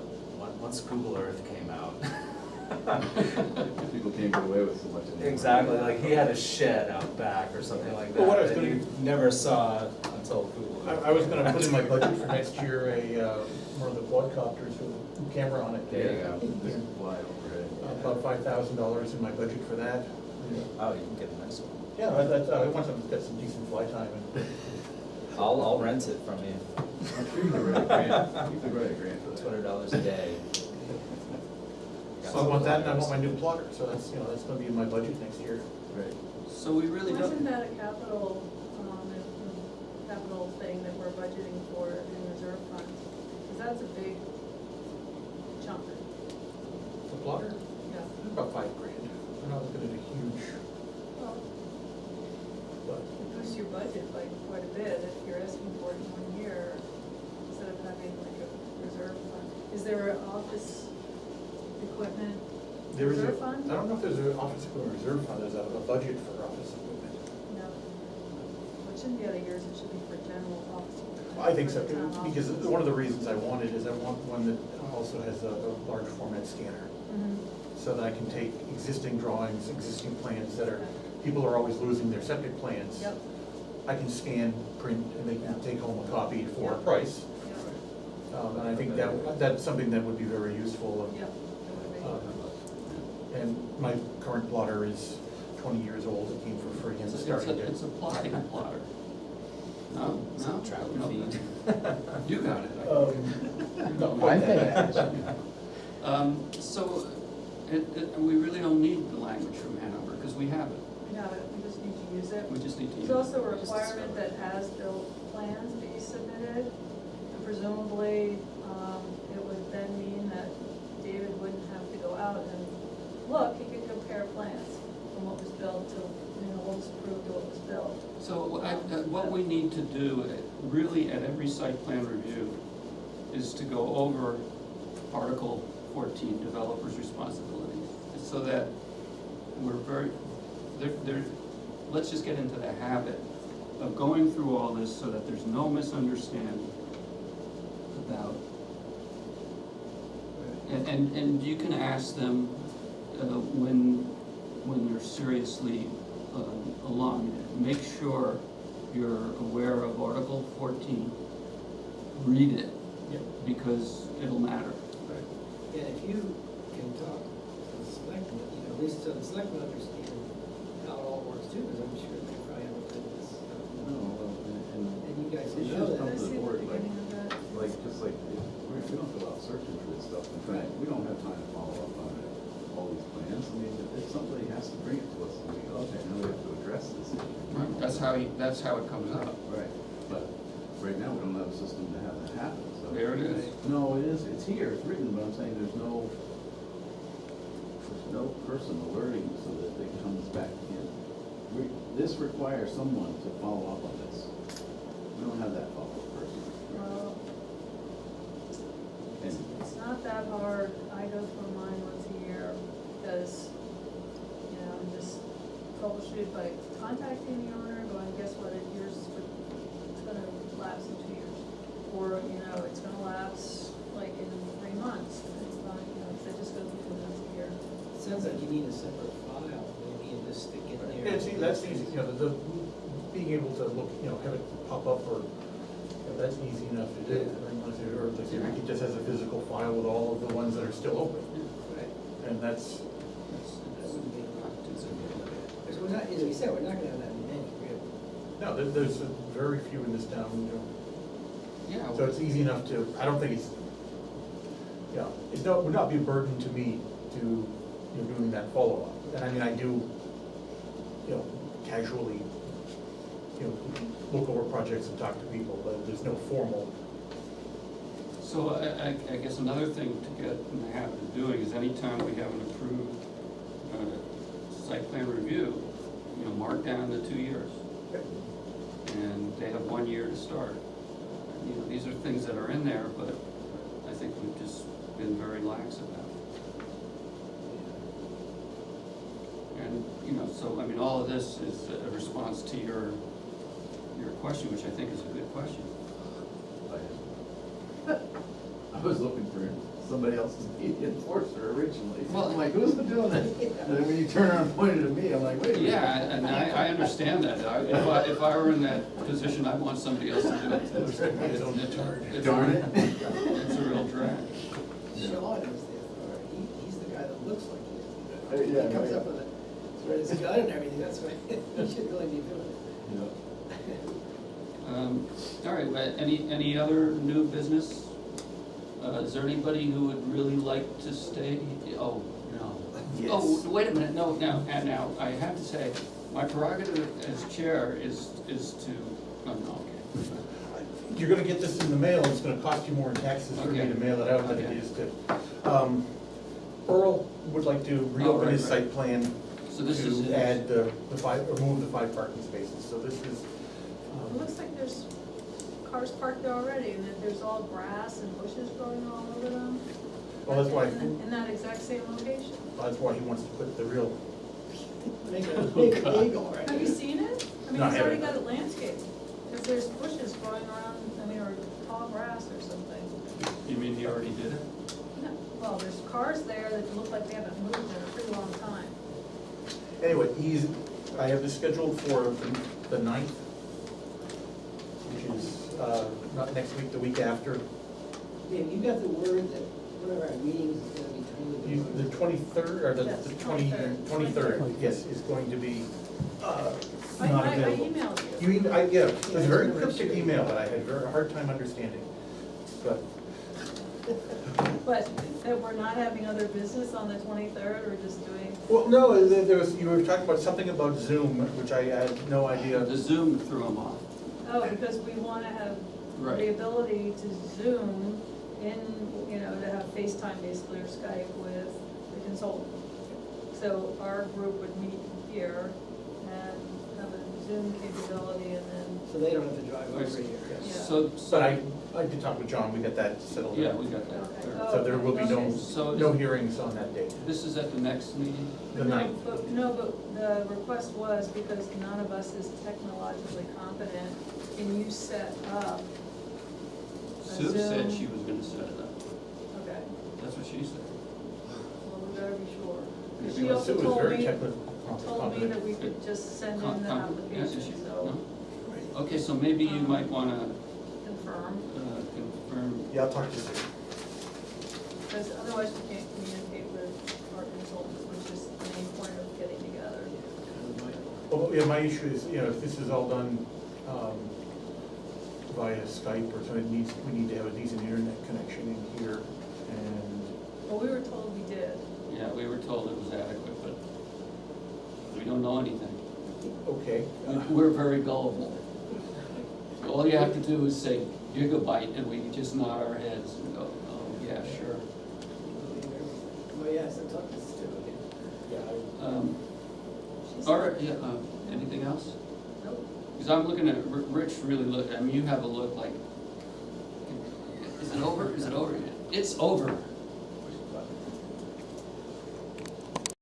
[SPEAKER 5] once Google Earth came out.
[SPEAKER 6] people can't get away with so much anymore.
[SPEAKER 5] Exactly, like he had a shed out back or something like that.
[SPEAKER 4] Well, what I was
[SPEAKER 5] that
[SPEAKER 4] gonna-
[SPEAKER 5] you never saw until Google.
[SPEAKER 4] I was gonna put in my budget for next year one of the quadcopters with a camera on it.
[SPEAKER 5] There you go.
[SPEAKER 6] This is fly overhead.
[SPEAKER 4] About $5,000 in my budget for that.
[SPEAKER 5] Oh, you can get a nice one.
[SPEAKER 4] Yeah, I want something that's got some decent fly time and.
[SPEAKER 5] I'll rent it from you.
[SPEAKER 6] I'm sure you could write a grant, you could write a grant for that.
[SPEAKER 5] $200 a day.
[SPEAKER 4] So I want that, and I want my new plotter, so that's, that's gonna be in my budget next year.
[SPEAKER 6] Right.
[SPEAKER 1] So we really
[SPEAKER 2] Wasn't
[SPEAKER 1] don't,
[SPEAKER 2] that a capital, capital thing that we're budgeting for in reserve funds? Because that's a big chunk,
[SPEAKER 4] The plotter,
[SPEAKER 2] yeah.
[SPEAKER 4] it's about $5,000. I'm not looking at a huge,
[SPEAKER 2] Well,
[SPEAKER 4] but,
[SPEAKER 2] it boosts your budget by quite a bit if you're asking for it in 1 year, instead of having like a reserve fund. Is there an office equipment
[SPEAKER 4] there is a,
[SPEAKER 2] reserve fund?
[SPEAKER 4] I don't know if there's an office equipment reserve fund, there's a budget for office equipment.
[SPEAKER 2] No. Well, it shouldn't be other years, it should be for general office equipment.
[SPEAKER 4] I think
[SPEAKER 2] for
[SPEAKER 4] so,
[SPEAKER 2] the town
[SPEAKER 4] because
[SPEAKER 2] offices.
[SPEAKER 4] one of the reasons I want it is I want one that also has a large format scanner,
[SPEAKER 2] Mhm.
[SPEAKER 4] so that I can take existing drawings, existing plans that are, people are always losing their septic plans.
[SPEAKER 2] Yep,
[SPEAKER 4] I can scan, print, and they can take home a copy for a price.
[SPEAKER 2] yep,
[SPEAKER 4] And I think that's something that would be very useful.
[SPEAKER 2] yep. It would be.
[SPEAKER 4] And my current plotter is 20 years old, it came for free in the
[SPEAKER 1] it's
[SPEAKER 4] starting day.
[SPEAKER 1] a plotting plotter. No,
[SPEAKER 5] Travel
[SPEAKER 1] no,
[SPEAKER 5] feed.
[SPEAKER 1] you got it.
[SPEAKER 4] No,
[SPEAKER 7] I think that's,
[SPEAKER 1] So, we really don't need the language from Hanover, because we have it.
[SPEAKER 2] We have it, we just need to use it.
[SPEAKER 1] We just need to use
[SPEAKER 2] There's
[SPEAKER 1] it.
[SPEAKER 2] also a requirement that as-built plans be submitted, and presumably, it would then mean that David wouldn't have to go out and look, he could compare plans from what was built to, what was approved to what was built.
[SPEAKER 1] So what we need to do, really at every site plan review, is to go over Article 14, developer's responsibilities, so that we're very, let's just get into the habit of going through all this so that there's no misunderstanding about. And you can ask them when you're seriously alarmed, make sure you're aware of Article 14, read it,
[SPEAKER 4] Yep.
[SPEAKER 1] because it'll matter.
[SPEAKER 6] Right.
[SPEAKER 3] And if you can talk to the selectmen, at least so the selectmen understand how it all works too, because I'm sure they probably haven't done this.
[SPEAKER 6] No, well,
[SPEAKER 3] And you guys
[SPEAKER 6] It
[SPEAKER 3] should
[SPEAKER 6] should
[SPEAKER 3] know
[SPEAKER 6] come
[SPEAKER 3] that.
[SPEAKER 6] to
[SPEAKER 2] Let's see
[SPEAKER 6] the
[SPEAKER 2] the
[SPEAKER 6] board,
[SPEAKER 2] beginning of that.
[SPEAKER 6] just like, we don't go out searching for this stuff, in fact, we don't have time to follow up on it, all these plans, I mean, if somebody has to bring it to us, and we go, okay, now we have to address this issue.
[SPEAKER 1] That's how it comes up.
[SPEAKER 6] Right, but right now, we don't have a system to have that happen, so.
[SPEAKER 1] There it is.
[SPEAKER 6] No, it is, it's here, it's written, but I'm saying there's no person alerting so that it comes back in. This requires someone to follow up on this. We don't have that follow-up person.
[SPEAKER 2] Well,
[SPEAKER 6] And
[SPEAKER 2] it's not that hard, I go through mine once a year, because, just troubleshoot by contacting the owner, going, guess what, it's gonna lapse in 2 years. Or, it's gonna lapse like in 3 months, and it's not, so just go through once a year.
[SPEAKER 3] It sounds like you need a separate file, maybe stick in there.
[SPEAKER 4] Yeah, see, that's easy, you know, the, being able to look, you know, have it pop up or, you know, that's easy enough to do. Or like, it just has a physical file with all of the ones that are still open,
[SPEAKER 3] Right.
[SPEAKER 4] and that's,
[SPEAKER 3] That wouldn't be a lot. Because we're not, as we said, we're not gonna have that many, really.
[SPEAKER 4] no, there's very few in this town, you know.
[SPEAKER 1] Yeah.
[SPEAKER 4] So it's easy enough to, I don't think it's, you know, it's not, would not be a burden to me to, you know, doing that follow-up. And I mean, I do, you know, casually, you know, look over projects and talk to people, but there's no formal.
[SPEAKER 1] So I guess another thing to get in the habit of doing is anytime we have an approved site plan review, you know, mark down the 2 years. And they have 1 year to start. You know, these are things that are in there, but I think we've just been very lax about it. And, you know, so, I mean, all of this is a response to your question, which I think is a good question.
[SPEAKER 6] I was looking for somebody else to be the enforcer originally.
[SPEAKER 1] Well-
[SPEAKER 6] I'm like, who's doing that? And then when you turn around and pointed at me, I'm like, wait a minute.
[SPEAKER 1] Yeah, and I understand that. If I were in that position, I'd want somebody else to do it. It's-
[SPEAKER 6] Darn it.
[SPEAKER 1] It's a real drag.
[SPEAKER 3] Sean is the authority, he's the guy that looks like he is.
[SPEAKER 6] Yeah,
[SPEAKER 3] He comes
[SPEAKER 6] right.
[SPEAKER 3] up with his gun and everything, that's why he should really be doing it.
[SPEAKER 6] Yeah.
[SPEAKER 1] All right, well, any other new business? Is there anybody who would really like to stay? Oh, no.
[SPEAKER 6] Yes.
[SPEAKER 1] Oh, wait a minute, no, now, I have to say, my prerogative as chair is to, oh, no, okay.
[SPEAKER 4] You're gonna get this in the mail, it's gonna cost you more in taxes for me
[SPEAKER 1] Okay.
[SPEAKER 4] to mail it out than it
[SPEAKER 1] Okay.
[SPEAKER 4] is to. Earl would like to reopen
[SPEAKER 1] right,
[SPEAKER 4] his
[SPEAKER 1] right.
[SPEAKER 4] site plan
[SPEAKER 1] So this is.
[SPEAKER 4] to add the 5, or move the 5 parking spaces, so this is.
[SPEAKER 2] It looks like there's cars parked there already, and that there's all grass and bushes growing all over them.
[SPEAKER 4] Well, that's why,
[SPEAKER 2] In that exact same location.
[SPEAKER 4] that's why he wants to put the real,
[SPEAKER 3] Make a eagle right
[SPEAKER 2] Have you
[SPEAKER 3] here.
[SPEAKER 2] seen it? I mean,
[SPEAKER 4] No, I
[SPEAKER 2] he's already
[SPEAKER 4] haven't.
[SPEAKER 2] got it landscaped, because there's bushes growing around, I mean, or tall grass or something.
[SPEAKER 1] You mean he already did it?
[SPEAKER 2] No, well, there's cars there that look like they haven't moved in a pretty long time.
[SPEAKER 4] anyway, I have this scheduled for the 9th, which is, not next week, the week after.
[SPEAKER 3] Yeah, you got the word that one of our meetings is gonna be totally.
[SPEAKER 4] The 23rd, or
[SPEAKER 2] Yes,
[SPEAKER 4] the
[SPEAKER 2] 23rd.
[SPEAKER 4] 23rd, yes, is going to be,
[SPEAKER 2] I
[SPEAKER 4] not available.
[SPEAKER 2] emailed
[SPEAKER 4] You, yeah, it was a very
[SPEAKER 3] Yeah, it's
[SPEAKER 4] cryptic
[SPEAKER 3] sure.
[SPEAKER 4] email that I had a hard time understanding, but,
[SPEAKER 2] But that we're not having other business on the 23rd, we're just doing,
[SPEAKER 4] well, no, there was, you were talking about something about Zoom, which I had no idea.
[SPEAKER 1] The Zoom threw him off.
[SPEAKER 2] oh, because we want to have
[SPEAKER 1] Right.
[SPEAKER 2] the ability to Zoom in, you know, to have FaceTime basically or Skype with the consultant. So our group would meet here and have a Zoom capability and then,
[SPEAKER 3] So they don't have to drive over here.
[SPEAKER 2] Yeah.
[SPEAKER 1] So,
[SPEAKER 4] But I did talk with John, we got that settled.
[SPEAKER 1] yeah, we got that.
[SPEAKER 2] Okay.
[SPEAKER 4] So there will be no,
[SPEAKER 1] So
[SPEAKER 4] no
[SPEAKER 1] is-
[SPEAKER 4] hearings on that date,
[SPEAKER 1] This is at the next meeting?
[SPEAKER 4] the
[SPEAKER 2] no,
[SPEAKER 4] 9th.
[SPEAKER 2] but the request was because none of us is technologically competent, can you set up a
[SPEAKER 1] Sue said
[SPEAKER 2] Zoom?
[SPEAKER 1] she was gonna set it up.
[SPEAKER 2] Okay,
[SPEAKER 1] That's what she said.
[SPEAKER 2] well, we better be sure.
[SPEAKER 1] Maybe
[SPEAKER 2] She
[SPEAKER 1] let's-
[SPEAKER 2] also
[SPEAKER 4] It was
[SPEAKER 2] told
[SPEAKER 4] very
[SPEAKER 2] me,
[SPEAKER 4] technical,
[SPEAKER 2] told me
[SPEAKER 4] competent.
[SPEAKER 2] that we could just send in the
[SPEAKER 1] Yeah,
[SPEAKER 2] application,
[SPEAKER 1] is she-
[SPEAKER 2] so
[SPEAKER 1] no? Okay, so maybe you might wanna
[SPEAKER 2] confirm,
[SPEAKER 1] confirm.
[SPEAKER 4] Yeah, I'll talk to Sue.
[SPEAKER 2] because otherwise we can't communicate with our consultants, which is the main point of getting together.
[SPEAKER 4] Well, yeah, my issue is, you know, if this is all done, via Skype or something, we need to have a decent internet connection in here, and,
[SPEAKER 2] Well, we were told we did.
[SPEAKER 1] Yeah, we were told it was adequate, but we don't know anything.
[SPEAKER 4] okay.
[SPEAKER 1] We're very gullible. All you have to do is say gigabyte and we just nod our heads and go, oh, yeah, sure.
[SPEAKER 3] Oh, yes, I talked to Stu again.
[SPEAKER 2] She's-
[SPEAKER 1] All right, yeah, anything else?
[SPEAKER 2] Nope.
[SPEAKER 1] Because I'm looking at, Rich really look, I mean, you have a look like, is it over? Is it over? It's over.